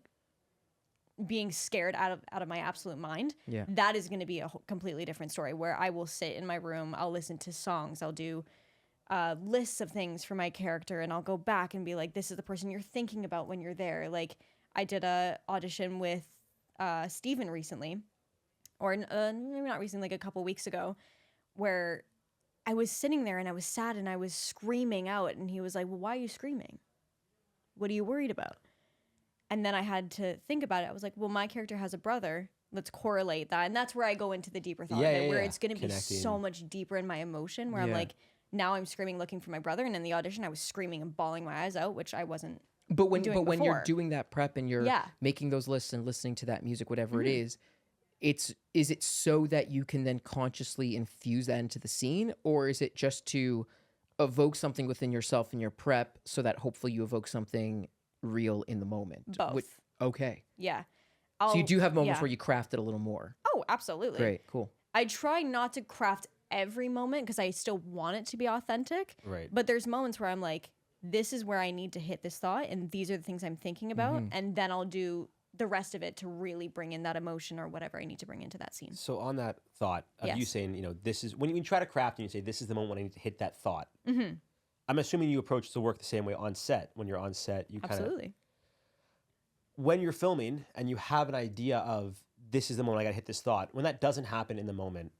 being scared out of my absolute mind, that is going to be a completely different story where I will sit in my room, I'll listen to songs, I'll do lists of things for my character, and I'll go back and be like, this is the person you're thinking about when you're there. Like I did a audition with Steven recently, or maybe not recently, like a couple weeks ago, where I was sitting there and I was sad and I was screaming out, and he was like, well, why are you screaming? What are you worried about? And then I had to think about it. I was like, well, my character has a brother. Let's correlate that. And that's where I go into the deeper thought of it, where it's going to be so much deeper in my emotion, where I'm like, now I'm screaming looking for my brother. And in the audition, I was screaming and bawling my eyes out, which I wasn't But when doing you're before. doing that prep and you're making those lists and listening to that music, whatever it is it so that you can then consciously infuse that into the scene, or is it just to evoke something within yourself in your prep so that hopefully you evoke something real in the moment? Both. Okay. Yeah. So you do have moments where you craft it a little more. Oh, absolutely. Great. Cool. I try not to craft every moment because I still want it to be authentic. Right. But there's moments where I'm like, this is where I need to hit this thought, and these are the things I'm thinking about, and then I'll do the rest of it to really bring in that emotion or whatever I need to bring into that scene. So on that thought of you saying, this is when you try to craft and you say, this is the moment when I need to hit that thought. I'm assuming you approach the work the same way on set. When you're on set, you kind of... Absolutely. When you're filming and you have an idea of, this is the moment I got to hit this thought, when that doesn't happen in the moment,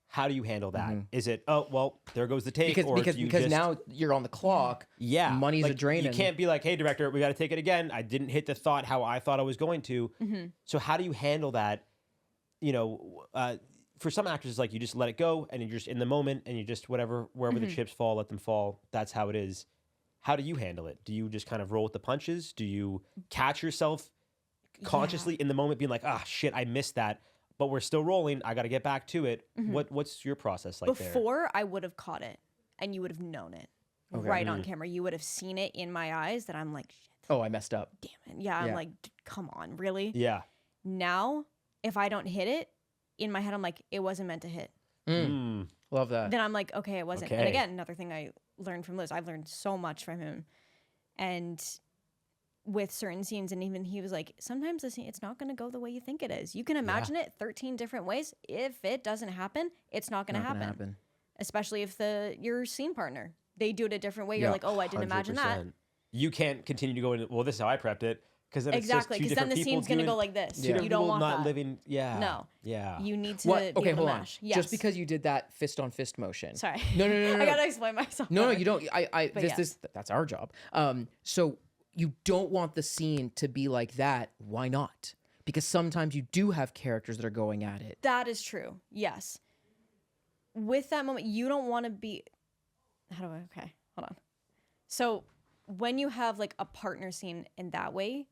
how do you handle that? Is it, oh, well, there goes the take? Because now you're on the clock. Yeah. Money's a drain. You can't be like, hey, director, we got to take it again. I didn't hit the thought how I thought I was going to. So how do you handle that? For some actors, it's like you just let it go and you're just in the moment and you just wherever the chips fall, let them fall. That's how it is. How do you handle it? Do you just kind of roll with the punches? Do you catch yourself consciously in the moment being like, ah, shit, I missed that, but we're still rolling. I got to get back to it. What's your process like there? Before, I would have caught it and you would have known it right on camera. You would have seen it in my eyes that I'm like, shit. Oh, I messed up. Damn it. Yeah, I'm like, come on, really? Yeah. Now, if I don't hit it, in my head, I'm like, it wasn't meant to hit. Love that. Then I'm like, okay, it wasn't. And again, another thing I learned from Liz, I've learned so much from him. And with certain scenes, and even he was like, sometimes the scene, it's not going to go the way you think it is. You can imagine it 13 different ways. If it doesn't happen, it's not going to happen. Especially if your scene partner, they do it a different way. You're like, oh, I didn't imagine that. You can't continue to go in, well, this is how I prepped it. Because then exactly, because then the scene's going to go like this. Yeah. You don't want not that. Living, yeah. No. Yeah. You need to be able to mash. Yes. Just because you did that fist on fist motion. Sorry. No. I got to explain myself. No, you don't. That's our job. So you don't want the scene to be like that. Why not? Because sometimes you do have characters that are going at it. That is true. Yes. With that moment, you don't want to be... Okay, hold on. So when you have like a partner scene in that way,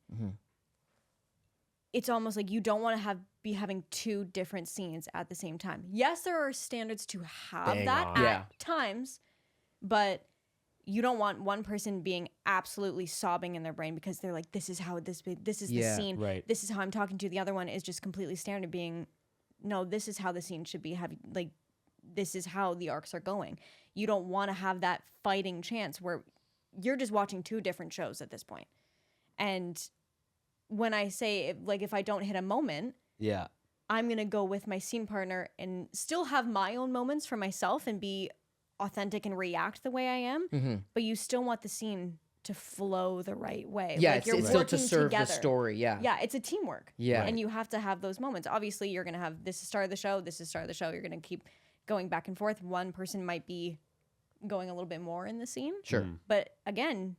it's almost like you don't want to be having two different scenes at the same time. Yes, there are standards to have at times, but you don't want one person being absolutely sobbing in their brain because they're like, this is how this is the scene. Right. This is how I'm talking to. The other one is just completely standard being, no, this is how the scene should be. This is how the arcs are going. You don't want to have that fighting chance where you're just watching two different shows at this point. And when I say, if I don't hit a moment, I'm going to go with my scene partner and still have my own moments for myself and be authentic and react the way I am. But you still want the scene to flow the right way. Yeah, like it's still to serve the story. Yeah. Yeah, it's a teamwork. Yeah. And you have to have those moments. Obviously, you're going to have this is start of the show, this is start of the show. You're going to keep going back and forth. One person might be going a little bit more in the scene. Sure. But again,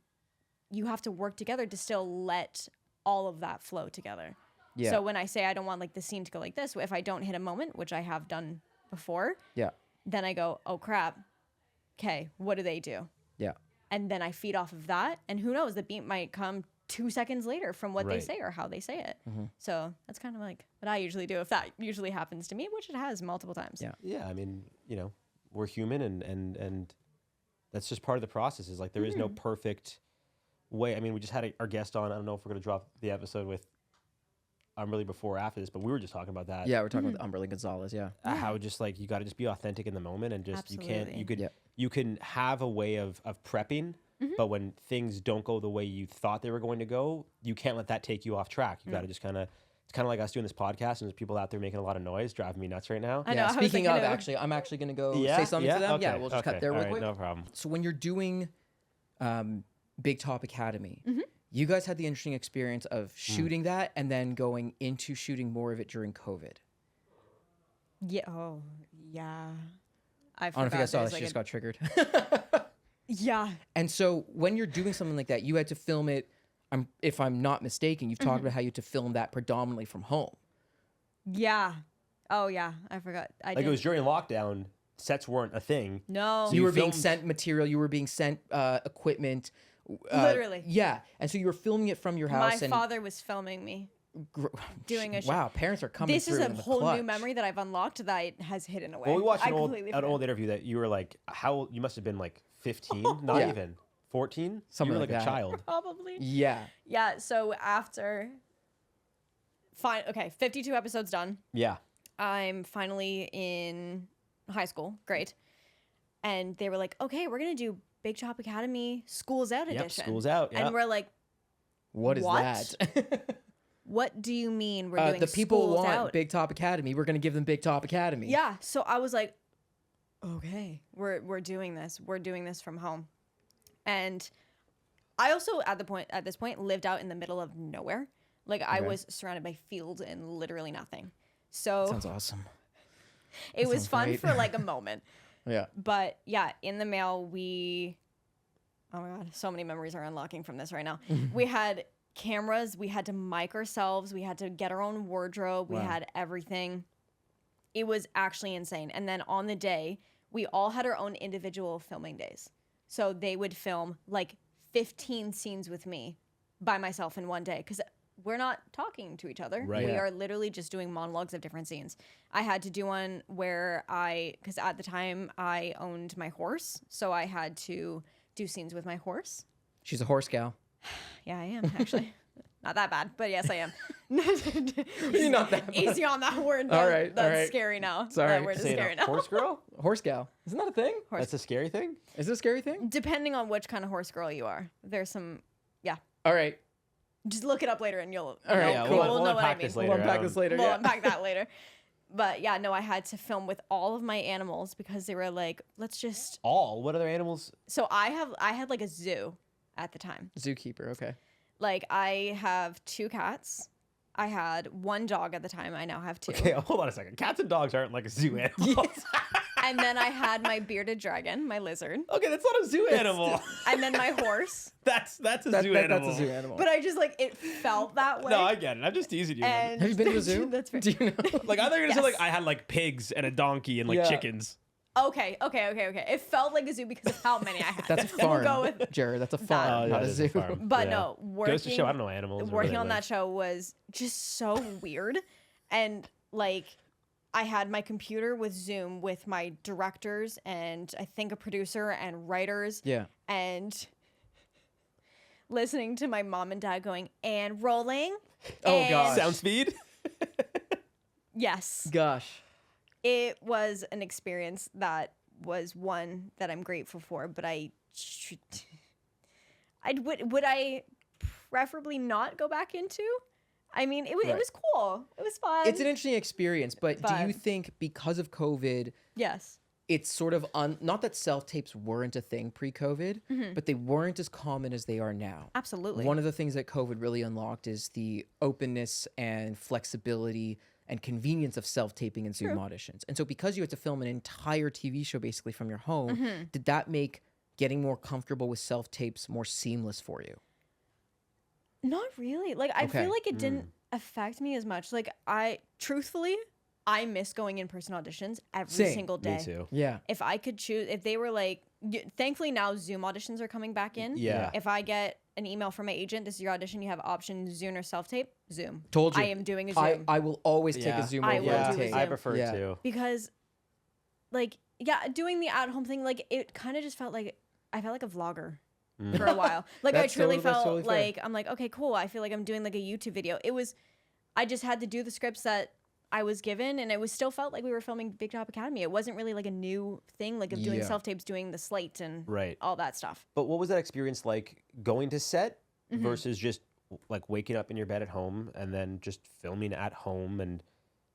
you have to work together to still let all of that flow together. Yeah. So when I say I don't want like the scene to go like this, if I don't hit a moment, which I have done before, then I go, oh crap. Okay, what do they do? Yeah. And then I feed off of that. And who knows, the beat might come 2 seconds later from what they say or how they say it. So that's kind of like what I usually do if that usually happens to me, which it has multiple times. Yeah. Yeah. I mean, we're human and that's just part of the process is like there is no perfect way. I mean, we just had our guest on. I don't know if we're going to drop the episode with Umberly before or after this, but we were just talking about that. Yeah, we're talking about Umberly Gonzalez. Yeah. How just like you got to just be authentic in the moment and just Absolutely. you can have a way of prepping, but when things don't go the way you thought they were going to go, you can't let that take you off track. You got to just kind of. It's kind of like us doing this podcast, and there's people out there making a lot of noise, driving me nuts right now. I know. Speaking of, actually, I'm actually going to go say something to them. Okay. Yeah, we'll just cut there real quick. No problem. So when you're doing Big Top Academy, you guys had the interesting experience of shooting that and then going into shooting more of it during COVID. Yeah. Oh, yeah. I don't know if you guys saw this. She just got triggered. Yeah. And so when you're doing something like that, you had to film it. If I'm not mistaken, you've talked about how you had to film that predominantly from home. Yeah. Oh, yeah. I forgot. It was during lockdown. Sets weren't a thing. No. So you were being sent material. You were being sent equipment. Literally. Yeah. And so you were filming it from your house. My father was filming me. Doing a show. Wow, parents are coming through. This is a whole new memory that I've unlocked that has hidden away. Well, we watched an old interview that you were like, how old? You must have been like 15, not even 14. Something you were like like that. a child. Probably. Yeah. Yeah. So after, 52 episodes done. Yeah. I'm finally in high school. Great. And they were like, okay, we're gonna do Big Top Academy School's Out edition. School's Out. Yep. And we're like, what is that? What do you mean we're doing the people School's want Out? Big Top Academy. We're going to give them Big Top Academy. Yeah. So I was like, okay, we're doing this. We're doing this from home. And I also at this point lived out in the middle of nowhere. Like I was surrounded by fields and literally nothing. So Sounds awesome. It was fun for like a moment. Yeah. But yeah, in the mail oh my God, so many memories are unlocking from this right now. We had cameras, we had to mic ourselves, we had to get our own wardrobe, we had everything. It was actually insane. And then on the day, we all had our own individual filming days. So they would film like 15 scenes with me by myself in one day because we're not talking to each other. Right. We are literally just doing monologues of different scenes. I had to do one where because at the time I owned my horse, so I had to do scenes with my horse. She's a horse gal. Yeah, I am actually. Not that bad, but yes, I am. You're not that bad. Easy on that word. All right. That's scary now. Sorry. That word is Saying scary now. horse girl? Horse gal. Isn't that a thing? That's a scary thing? Is it a scary thing? Depending on which kind of horse girl you are. There's some, yeah. All right. Just look it up later and you'll All right, Yeah, cool. we'll know what I unpack mean. this later. We'll unpack this later. We'll Yeah. unpack that later. But yeah, no, I had to film with all of my animals because they were like, let's just. What other animals? So I had like a zoo at the time. Zookeeper. Okay. Like I have 2 cats. I had 1 dog at the time. I now have 2. Okay, hold on a second. Cats and dogs aren't like a zoo animal. And then I had my bearded dragon, my lizard. Okay, that's not a zoo animal. And then my horse. That's a zoo animal. That's a zoo animal. But I just like it felt that way. No, I get it. I'm just teasing you. man. And Have you been to a zoo? That's fair. Do you know? Like I thought you were gonna say like Yes. I had like pigs and a donkey and like Yeah. chickens. Okay. It felt like a zoo because of how many I had. That's a farm, We'll go with Jared. That's a farm, Oh, not that a is zoo. farm. But Yeah. no, working Goes to show I don't know animals. or working where on they that show was just so weird. And like I had my computer with Zoom with my directors and I think a producer and writers. Yeah. And listening to my mom and dad going, and rolling. Oh, and gosh. live. Sound speed. Yes. Gosh. It was an experience that was one that I'm grateful for, but would I preferably not go back into? I mean, it Right. was cool. It was fun. It's an interesting experience, but do you But- think because of COVID, yes. it's sort of not that self-tapes weren't a thing pre-COVID, but they weren't as common as they are now. Absolutely. One of the things that COVID really unlocked is the openness and flexibility and convenience of self-taping and Zoom auditions. And so because you had to film an entire TV show basically from your home, did that make getting more comfortable with self-tapes more seamless for you? Not really. Like I Okay. feel like it didn't affect me as much. Like I miss going in person auditions every Same. single day. Me too. Yeah. If I could choose, if they were like, thankfully now Zoom auditions are coming back in. Yeah. If I get an email from my agent, this is your audition, you have option Zoom or self tape, Zoom. Told you. I am doing a Zoom. I will always take Yeah. a Zoom I over will a do a tape. Zoom. I prefer Yeah. to. Because like, yeah, doing the at home thing, like it kind of just felt like I felt like a vlogger for a while. Like I That's truly totally- that's felt totally fair. like I'm like, okay, cool. I feel like I'm doing like a YouTube video. I just had to do the scripts that I was given, and it was still felt like we were filming Big Top Academy. It wasn't really like a new thing, like of doing Yeah. self tapes, doing the slate and Right. all that stuff. But what was that experience like going to set versus just like waking up in your bed at home and then just filming at home and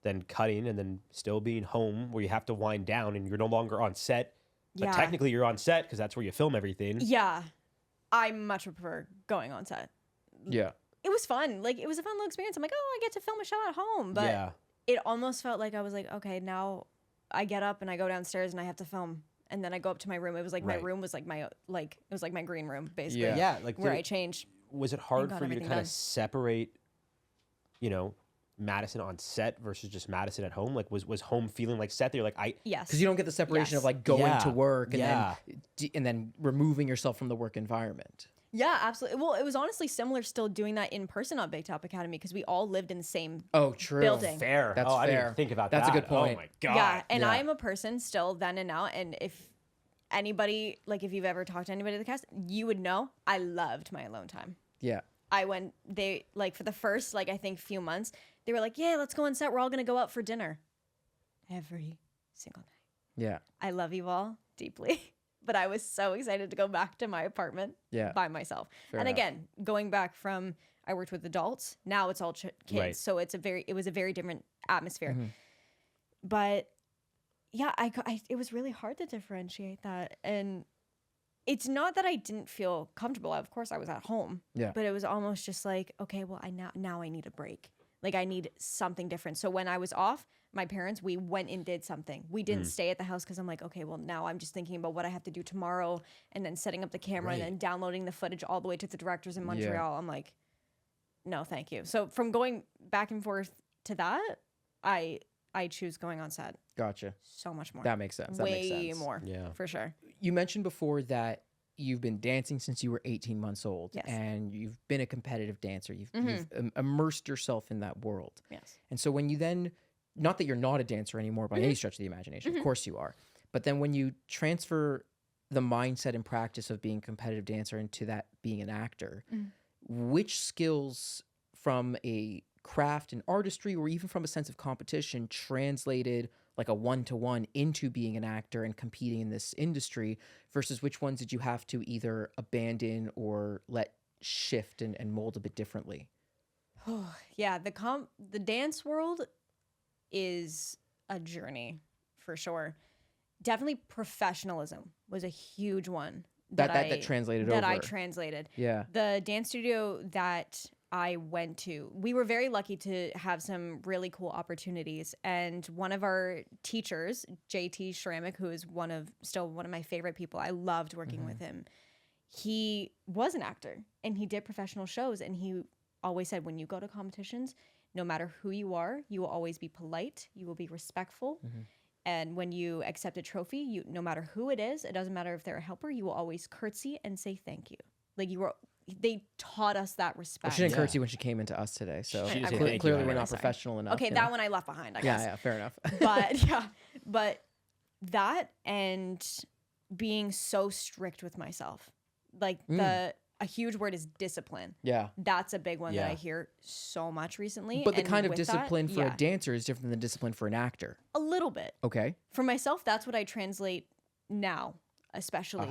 then cutting and then still being home where you have to wind down and you're no longer on set. But Yeah. technically you're on set because that's where you film everything. Yeah, I much prefer going on set. Yeah. It was fun. Like it was a fun little experience. I'm like, oh, I get to film a show at home, but yeah. it almost felt like I was like, okay, now I get up and I go downstairs and I have to film. And then I go up to my room. It was like my Right. room was like it was like my green room basically. Yeah. Yeah. Like Where did- I changed. was it hard got for you to everything kind done. of separate, you know, Madison on set versus just Madison at home? Like was home feeling like set? That you're like, Yes. Because you don't get the separation of Yes. like going Yeah. to work and Yeah. then removing yourself from the work environment. Yeah, absolutely. Well, it was honestly similar still doing that in person on Big Top Academy because we all lived in the same. Oh, true. Building. fair. That's I didn't fair. even think about That's a that. good point. Oh my God. Yeah, and Yeah. I'm a person still then and now. And if anybody, like if you've ever talked to anybody in the cast, you would know I loved my alone time. Yeah. They like for the first like I think few months, they were like, yeah, let's go on set. We're all gonna go out for dinner every single night. Yeah. I love you all deeply, but I was so excited to go back to my apartment Yeah. by myself. Fair and enough. again, going back from I worked with adults, now it's all kids, Right. so it was a very different atmosphere. Mhm. But yeah, it was really hard to differentiate that, and it's not that I didn't feel comfortable. Of course, I was at home. Yeah. But it was almost just like, okay, well, now I need a break. Like I need something different. So when I was off, my parents, we went and did something. We didn't stay at the house because I'm like, okay, well, now I'm just thinking about what I have to do tomorrow, and then setting up the camera and Right. then downloading the footage all the way to the directors in Montreal. I'm like, no, thank you. So from going back and forth to that, I choose going on set Gotcha. so much more. That makes sense. That makes Way sense. more. Yeah. For sure. You mentioned before that you've been dancing since you were 18 months old, Yes. and you've been a competitive dancer. You've immersed yourself in that world. Yes. And so when you then, not that you're not a dancer anymore by any stretch of the imagination, of course you are, but then when you transfer the mindset and practice of being a competitive dancer into that being an actor, which skills from a craft and artistry or even from a sense of competition translated like a one-to-one into being an actor and competing in this industry versus which ones did you have to either abandon or let shift and mold a bit differently? Yeah, the dance world is a journey for sure. Definitely professionalism was a huge one That translated that over. I translated. Yeah. The dance studio that I went to, we were very lucky to have some really cool opportunities. And one of our teachers, JT Shramik, who is still one of my favorite people, I loved working with him. He was an actor and he did professional shows. And he always said, when you go to competitions, no matter who you are, you will always be polite. You will be respectful. And when you accept a trophy, no matter who it is, it doesn't matter if they're a helper, you will always curtsy and say thank you. Like they taught us that respect. Well, she didn't curtsy when she came into us today, so She didn't say clearly, thank you we're either. not professional enough. Okay, you that know? one I left behind, I guess. Yeah, fair enough. But that and being so strict with myself, like a huge word is discipline. Yeah. That's a big one that Yeah. I hear so much recently. But the And kind of with that, discipline for yeah, a dancer is different than discipline for an actor. a little bit. Okay. For myself, that's what I translate now, especially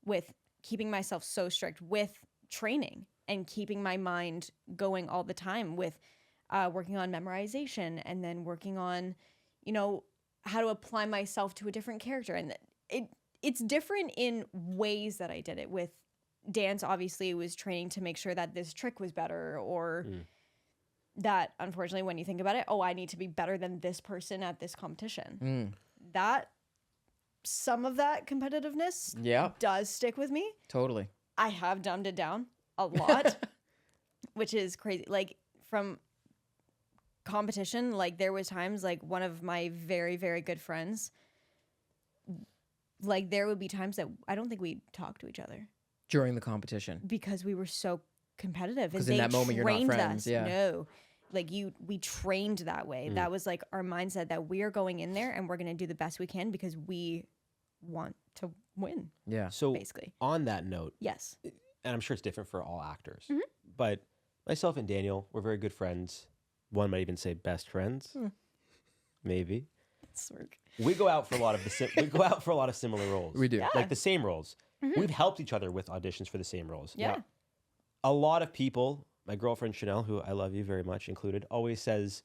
with keeping myself so strict with training and keeping my mind going all the time with working on memorization and then working on, how to apply myself to a different character. And it's different in ways that I did it. With dance, obviously, was training to make sure that this trick was better, or that, unfortunately, when you think about it, I need to be better than this person at this competition. That, some of that competitiveness does stick with me. Totally. I have dumbed it down a lot, which is crazy. Like, from competition, like, there was times, like, one of my very, very good friends, like, there would be times that I don't think we'd talk to each other During the competition. because we were so competitive. Because in that moment, you're not trained friends. us. Yeah. No. Like, we trained that way. That was like our mindset, that we are going in there and we're going to do the best we can because we want to win, Yeah. So basically. on that note, Yes. and I'm sure it's different for all actors, but myself and Daniel, we're very good friends. One might even say best friends, maybe. We go out for a lot of similar roles. We do. Yeah. Like the same roles. We've helped each other with auditions for the same roles. Yeah. A lot of people, my girlfriend Chanel, who I love you very much included, always says,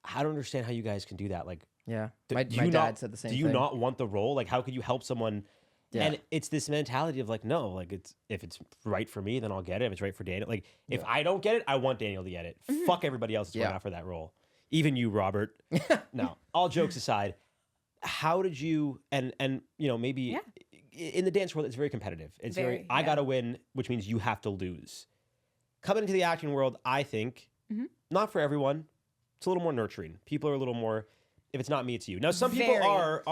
I don't understand how you guys can do that. Like, Yeah. do My you dad said the same Do thing. you not want the role? Like, how could you help someone? Yeah. And it's this mentality of like, no, like if it's right for me, then I'll get it. If it's right for Daniel, like if I don't get it, I want Daniel to get it. Fuck everybody else that's going out for that role. Even you, Robert. No, all jokes aside, how did you, and maybe in the dance world, it's very competitive. It's very I gotta win, which means you have to lose. Coming into the acting world, I think, not for everyone, it's a little more nurturing. People are a little more, if it's not me, it's you. Now, some people are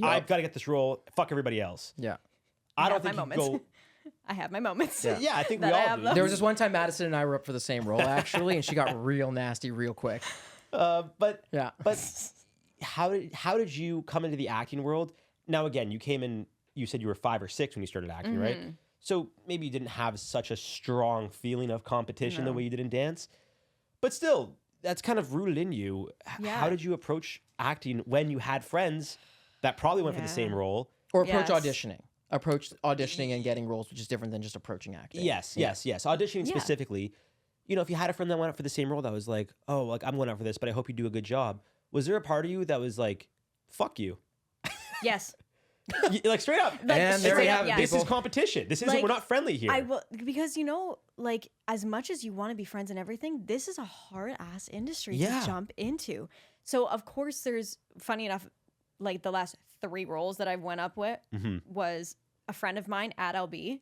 I've got to get this role, fuck everybody else. Yeah. I don't think you go. I have my moments. Yeah, I think we That I all have do. them. There was this one time Madison and I were up for the same role, actually, and she got real nasty real quick. But Yeah. how did you come into the acting world? Now, again, you came in, you said you were 5 or 6 when you started acting, right? So maybe you didn't have such a strong feeling of competition the way you did in dance. But still, that's kind of rooted in you. How did you approach acting when you had friends that probably went for the same role? Or approach Yes. auditioning. Approach auditioning and getting roles, which is different than just approaching acting. Yes. Auditioning specifically, if you had a friend that went up for the same role that was like, oh, like I'm going out for this, but I hope you do a good job. Was there a part of you that was like, fuck you? Yes. Like straight up. Like, And there we have it, This is people. competition. This isn't, Like, we're not friendly here. I will, because like, as much as you want to be friends and everything, this is a hard ass industry to jump into. So of course there's, funny enough, like the last 3 roles that I went up with was a friend of mine at LB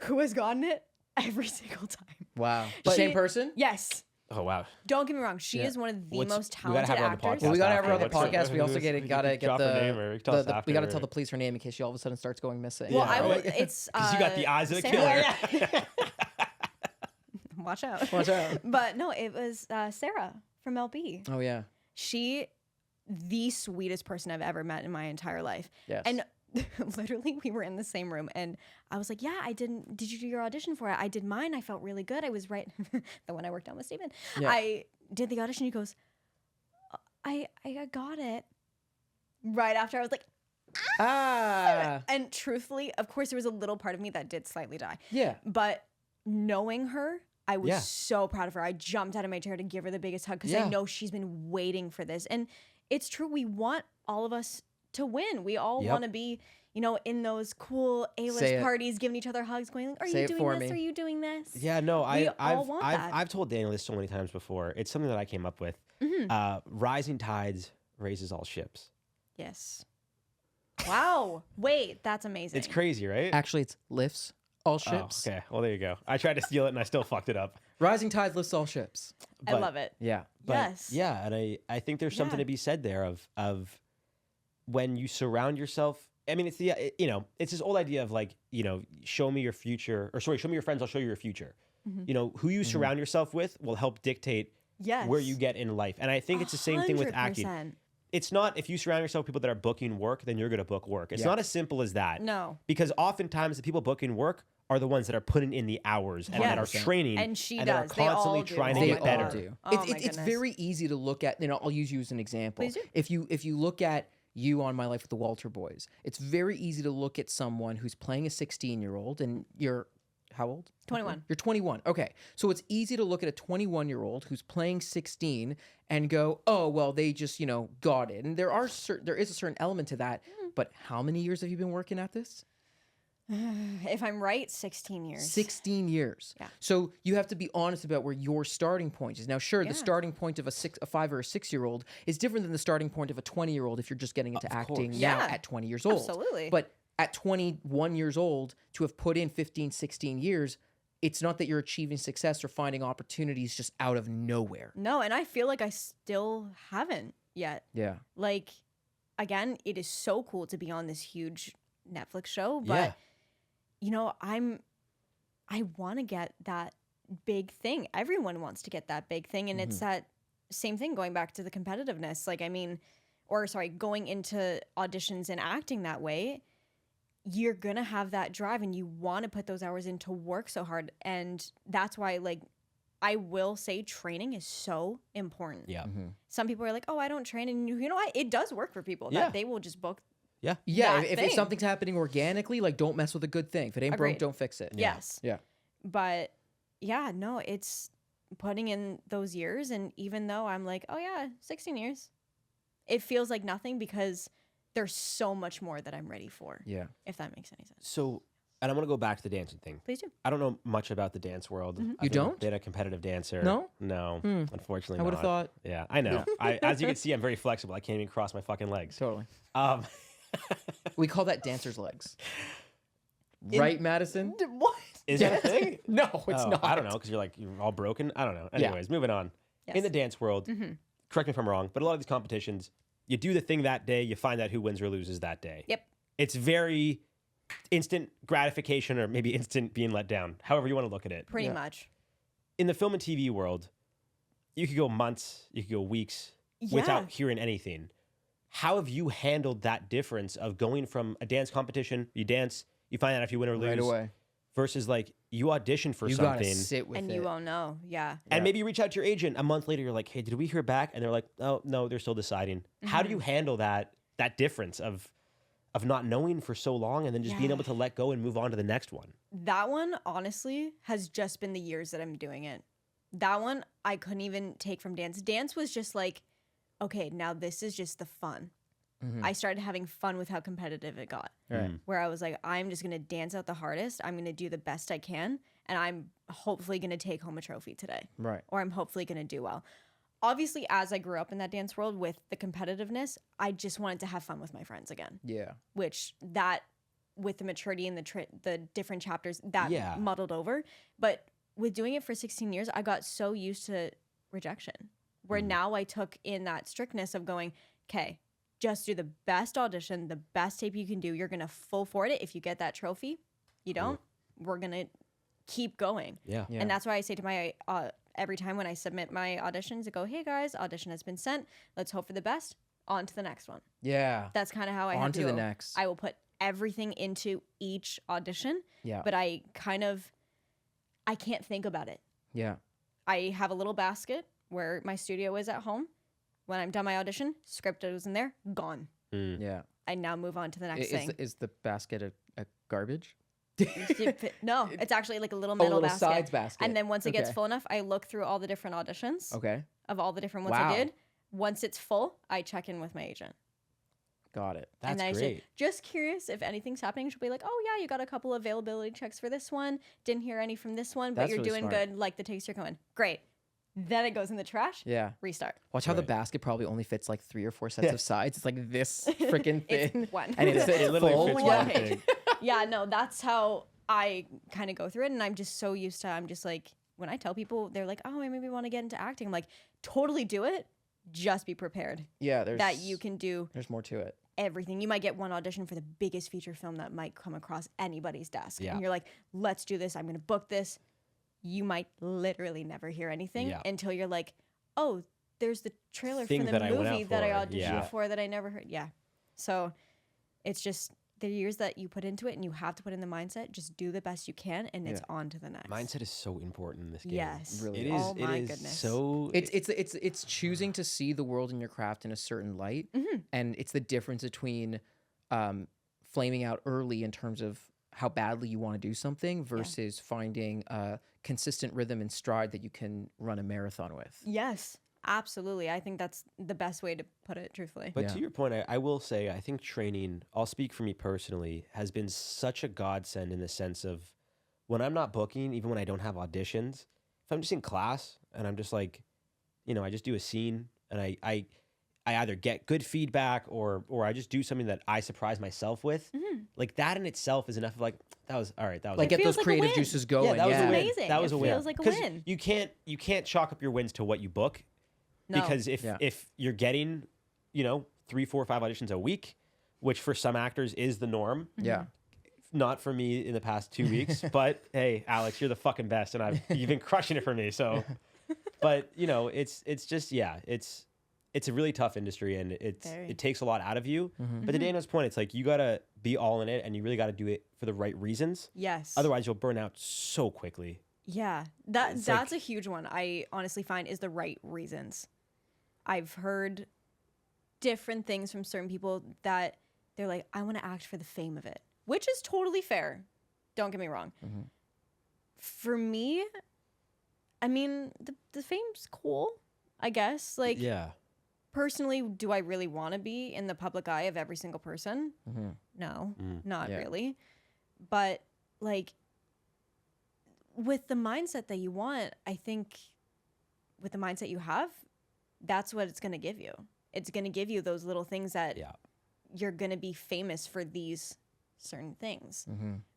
who has gotten it every single time. Wow. The same person? Yes. Oh, wow. Don't get me wrong. She is one of the most we gotta talented have her on the actors. podcast. Well, we gotta have her on the After. podcast. We also gotta get drop her name or you can tell us we after. gotta tell the police her name in case she all of a sudden starts going missing. Well, Yeah. I will. It's Because you got the eyes of a Sarah. killer. Watch out. Watch out. But no, it was Sarah from LB. Oh yeah. She, the sweetest person I've ever met in my entire life. Yes. And literally, we were in the same room, and I was like, "Yeah, did you do your audition for it? I did mine. I felt really good. I was right. The one I worked on with Steven. Yeah. I did the audition." He goes, "I got it." Right after, I was like, Ah. and truthfully, of course, there was a little part of me that did slightly die. Yeah. But knowing her, I was so proud of her. I jumped out of my chair to give her the biggest hug because I know she's been waiting for this. And it's true. We want all of us to win. We all want to be, you know, in those cool A-list parties, giving each other hugs, going, "Are you doing this? Are you doing this?" Yeah, no, I've told Daniela this so many times before. It's something that I came up with. Rising tides raises all ships. Yes. Wow. Wait, that's amazing. It's crazy, right? Actually, it's lifts all ships. Oh, okay. Well, there you go. I tried to steal it and I still fucked it up. Rising tides lifts all ships. I love it. Yeah. But, yes. Yeah, and I think there's something to be said there of when you surround yourself. I mean, it's it's this old idea of like, you know, show me your future, or sorry, show me your friends, I'll show you your future. You know, who you surround yourself with will help dictate where you get in life. And I think it's the same thing with acting. It's not, if you surround yourself with people that are booking work, then you're going to book work. It's not as simple as that. No. Because oftentimes the people booking work are the ones that are putting in the hours and that are training and that are constantly trying to get better. It's very easy to look at, you know, I'll use you as an example. Please do. If you look at you on My Life with the Walter Boys, it's very easy to look at someone who's playing a 16-year-old and you're how old? 21. You're 21. Okay. So it's easy to look at a 21-year-old who's playing 16 and go, "Oh, well, they just, you know, got it." And there is a certain element to that. But how many years have you been working at this? If I'm right, 16 years. 16 years. Yeah. So you have to be honest about where your starting point is. Now, sure, the starting point of a 5 or a 6-year-old is different than the starting point of a 20-year-old if you're just getting into acting now at 20 years old. Absolutely. But at 21 years old, to have put in 15, 16 years, it's not that you're achieving success or finding opportunities just out of nowhere. No, and I feel like I still haven't yet. Yeah. Like, again, it is so cool to be on this huge Netflix show, but you know, I want to get that big thing. Everyone wants to get that big thing, and it's that same thing going back to the competitiveness. Like, I mean, going into auditions and acting that way, you're going to have that drive and you want to put those hours in to work so hard. And that's why, like, I will say training is so important. Yeah. Some people are like, "Oh, I don't train." And you know what? It does work for people that they will just book. Yeah. If something's happening organically, like, don't mess with a good thing. If it ain't broke, don't fix it. Yes. Yeah. But yeah, no, it's putting in those years. And even though I'm like, "Oh yeah, 16 years," it feels like nothing because there's so much more that I'm ready for. Yeah. If that makes any sense. So, and I want to go back to the dancing thing. Please do. I don't know much about the dance world. You don't? Been a competitive dancer. No? No, unfortunately I would have thought. Yeah, I know. As you can see, I'm very flexible. I can't even cross my fucking legs. Totally. We We call that dancer's legs. Right, Madison? What? Is that a thing? No, it's not. I don't know, because you're all broken. I don't know. Anyways, moving on. Yes. In the dance world, correct me if I'm wrong, but a lot of these competitions, you do the thing that day, you find out who wins or loses that day. Yep. It's very instant gratification, or maybe instant being let down, however you want to look at it. Pretty much. In the film and TV world, you could go months, you could go weeks without hearing anything. How have you handled that difference of going from a dance competition, you dance, you find out if you win or lose, right away, versus like you audition for something, gotta sit with and it. You won't know, and maybe you reach out to your agent a month later, you're like, "Hey, did we hear back?" And they're like, "Oh no, they're still deciding." How do you handle that difference of not knowing for so long and then just being able to let go and move on to the next one? That one, honestly, has just been the years that I'm doing it. That one, I couldn't even take from dance. Dance was just like, okay, now this is just the fun. I started having fun with how competitive it got. Right. Where I was like, I'm just going to dance out the hardest. I'm going to do the best I can. And I'm hopefully going to take home a trophy today. Right. Or I'm hopefully going to do well. Obviously, as I grew up in that dance world with the competitiveness, I just wanted to have fun with my friends again. Yeah. Which that, with the maturity and the different chapters, that muddled over. But with doing it for 16 years, I got so used to rejection. Where now I took in that strictness of going, okay, just do the best audition, the best tape you can do. You're going to full forward it. If you get that trophy, you don't, we're going to keep going. Yeah. And that's why I say to my, every time when I submit my auditions, I go, "Hey guys, audition has been sent. Let's hope for the best. On to the next one." Yeah. That's kind of how I have to On to go. the next. I will put everything into each audition. Yeah. But I can't think about it. Yeah. I have a little basket where my studio is at home. When I'm done my audition, script goes in there, gone. Yeah. I now move on to the next thing. Is the basket a garbage? No, it's actually like a little Oh, metal little basket. sides basket. And then once it gets Okay. full enough, I look through all the different auditions Okay. of all the different ones Wow. I did. Once it's full, I check in with my agent. Got it. And That's then I great. say, just curious if anything's happening. She'll be like, oh, yeah, you got a couple availability checks for this one. Didn't hear any from this one, but That's you're really doing smart. good. Like the takes you're going. Great. Then it goes in the trash. Yeah. Restart. Watch how the Right. basket probably only fits like 3 or 4 sets of sides. It's like this freaking thing. It's one. And it's It literally full. fits Yeah. one thing. Yeah, no, that's how I kind of go through it. And I'm just so used to, I'm just like, when I tell people, they're like, oh, I maybe want to get into acting. I'm like, totally do it. Just be prepared Yeah, there's that you can do there's more to it. everything. You might get one audition for the biggest feature film that might come across anybody's desk. Yeah. And you're like, let's do this. I'm going to book this. You might literally never hear anything Yeah. until you're like, oh, there's the trailer Thing for the that I went movie out that I for. auditioned Yeah. for that I never heard. Yeah. So it's just the years that you put into it and you have to put in the mindset. Just do the best you can and it's on to the next. Mindset is so important in this game. Yes. Really It is. is. Oh my it is goodness. so. It's choosing to see the world in your craft in a certain light, and it's the difference between flaming out early in terms of how badly you want to do something versus finding a consistent rhythm and stride that you can run a marathon with. Yes, absolutely. I think that's the best way to put it, truthfully. But Yeah. to your point, I will say, I think training, I'll speak for me personally, has been such a godsend in the sense of when I'm not booking, even when I don't have auditions, if I'm just in class and I'm just like, I just do a scene and I either get good feedback or I just do something that I surprise myself with. Like that in itself is enough of like, that was all right. That was Like It get feels those like a creative win. juices going. that was a win. amazing. That was It a win. feels like a 'Cause win. You can't chalk up your wins to what you book. No. Because if you're getting, 3, 4, 5 auditions a week, which for some actors is the norm, Yeah. not for me in the past 2 weeks. But hey, Alex, you're the fucking best, and you've been crushing it for me. So, but it's just it's a really tough industry, and Very. it takes a lot out of you. But to Daniel's point, it's like you gotta be all in it, and you really gotta do it for the right reasons. Yes. Otherwise, you'll burn out so quickly. Yeah, It's that's a huge one. I honestly find is the right reasons. I've heard different things from certain people that they're like, I want to act for the fame of it, which is totally fair. Don't get me wrong. For me, I mean, the fame's cool, I guess. Like, Yeah. personally, do I really want to be in the public eye of every single person? No, not Yeah. really. But like with the mindset that you want, I think with the mindset you have, that's what it's going to give you. It's going to give you those little things that Yeah. you're going to be famous for these certain things.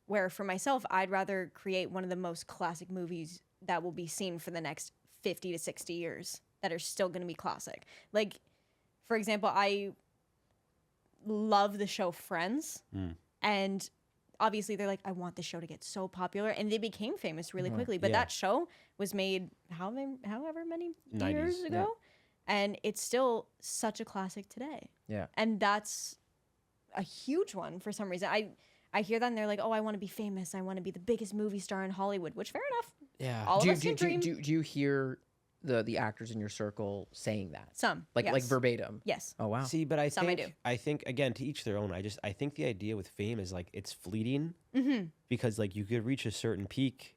Where for myself, I'd rather create one of the most classic movies that will be seen for the next 50 to 60 years that are still going to be classic. Like, for example, I love the show Friends. And obviously they're like, I want the show to get so popular. And they became famous really quickly. But Yeah. that show was made however many 90s, years yeah. ago. And it's still such a classic today. Yeah. And that's a huge one for some reason. I hear that and they're like, oh, I want to be famous. I want to be the biggest movie star in Hollywood, which fair enough. Yeah. All Do of us you, can dream. do you hear the actors in your circle saying that? Some. Like yes. verbatim? Yes. Oh, wow. See, but I Some I think do. again, to each their own. I think the idea with fame is like it's fleeting because like you could reach a certain peak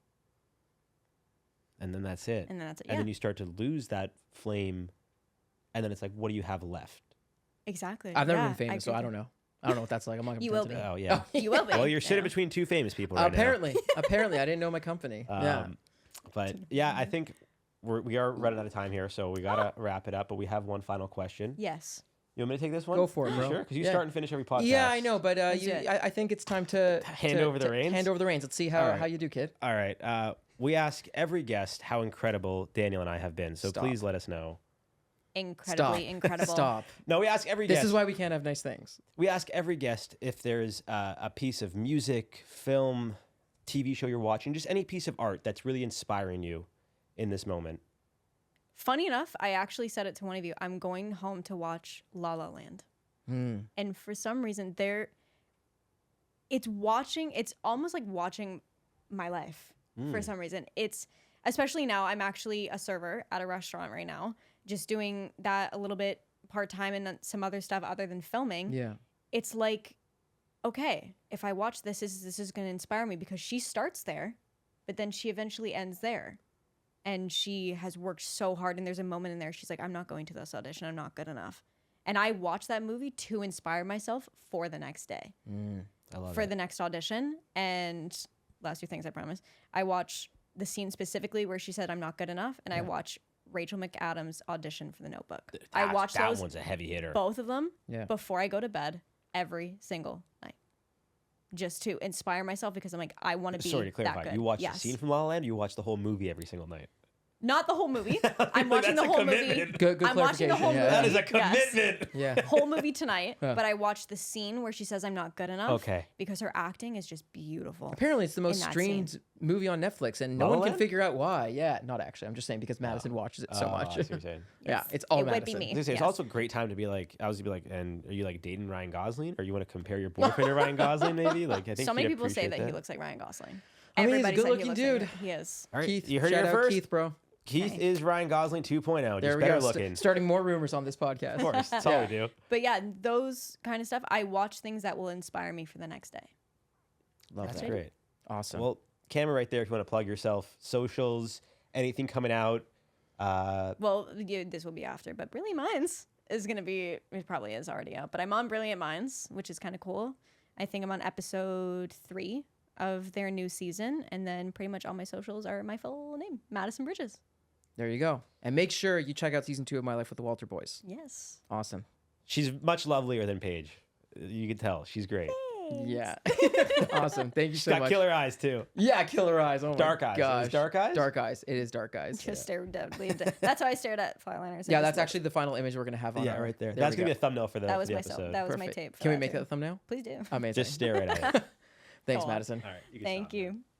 and then that's it. And then that's it. And Yeah, then you start to lose that flame and then it's like, what do you have left? exactly. I've never Yeah, been famous, so agree I don't know. I don't know what that's like. I'm not gonna You pretend will to be. know. Oh yeah. You will be. Well, you're sitting Yeah. between two famous people right Apparently, I didn't know my company. Yeah. now. But yeah, I think we are running out of time here, so we gotta wrap it up. But we have one final question. Yes. You want me to take this one? Go for it, You bro. Sure, because you Yeah. start and finish every podcast. Yeah, I know, but Let's do it. I think it's time to Hand over the reins? Hand over the reins. Let's see All how, right. how you do, kid. All right. We ask every guest how incredible Daniel and I have been. So Stop. please let us know. Incredibly Stop. incredible. Stop. No, we ask every This guest. is why we can't have nice things. We ask every guest if there's a piece of music, film, TV show you're watching, just any piece of art that's really inspiring you in this moment. Funny enough, I actually said it to one of you. I'm going home to watch La La Land. And for some reason, it's almost like watching my life for some reason. It's, especially now, I'm actually a server at a restaurant right now, just doing that a little bit part-time and then some other stuff other than filming. Yeah. It's like, okay, if I watch this is going to inspire me, because she starts there, but then she eventually ends there. And she has worked so hard, and there's a moment in there she's like, I'm not going to this audition. I'm not good enough. And I watched that movie to inspire myself for the next day. I love for the next audition. And last 2 things, I promise. I watched the scene specifically where she said, I'm not good enough. And I watched Rachel McAdams' audition for The Notebook. I watched that those, one's a heavy hitter. both of them, before I go to bed every single night. Just to inspire myself, because I'm like, I want to be Sorry to clarify, that good. you watch the scene from La La Land, or you watch the whole movie every single night? Not the whole movie. I'm watching the whole movie. Good I'm watching the whole movie. That is a commitment. Yeah. Whole movie tonight, but I watched the scene where she says I'm not good enough. Okay. Because her acting is just beautiful. Apparently, it's the most in that streamed movie on Netflix, and no La La one can Land? figure out why. Yeah, not actually. I'm just saying because Madison watches it so much. I see what you're saying. Yeah, it's all It would Madison. be me. It's Yes. also a great time to be like, and are you like dating Ryan Gosling, or you want to compare your boyfriend to Ryan Gosling? Maybe like I think So many he'd people say appreciate that he looks like Ryan Gosling. I mean, he's a Everybody said good-looking he looks dude. Like he is. All right, Keith, you heard shout it here out first. Keith, bro. Keith is Ryan Gosling 2.0. There Just we better go. looking. Starting more rumors on this podcast. Of course, that's all we do. But yeah, those kind of stuff. I watch things that will inspire me for the next day. Love That's that. great. Awesome. Well, camera right there. If you want to plug yourself, socials, anything coming out. Well, this will be after, but Brilliant Minds is going to be, it probably is already out, but I'm on Brilliant Minds, which is kind of cool. I think I'm on episode 3 of their new season, and then pretty much all my socials are my full name, Madison Bridges. There you go. And make sure you check out season 2 of My Life with the Walter Boys. Yes. Awesome. She's much lovelier than Paige. You can tell. She's great. Yeah. Awesome. Thank you She's so got much. killer eyes too. Yeah, killer eyes. Oh my Dark eyes. Is it gosh. dark eyes? Dark eyes. It is dark eyes. Just stared deadly. That's how I stared at Flatliners. Yeah, that's actually the final image we're going to have on Yeah, our, right there. we That's gonna go. be a thumbnail for the, that was the myself. episode. That was my Perfect. tape. Can we make that the thumbnail? Please do. Amazing. Just stare right at it. Thanks, Go on. Madison. All right. You can Thank stop now. you.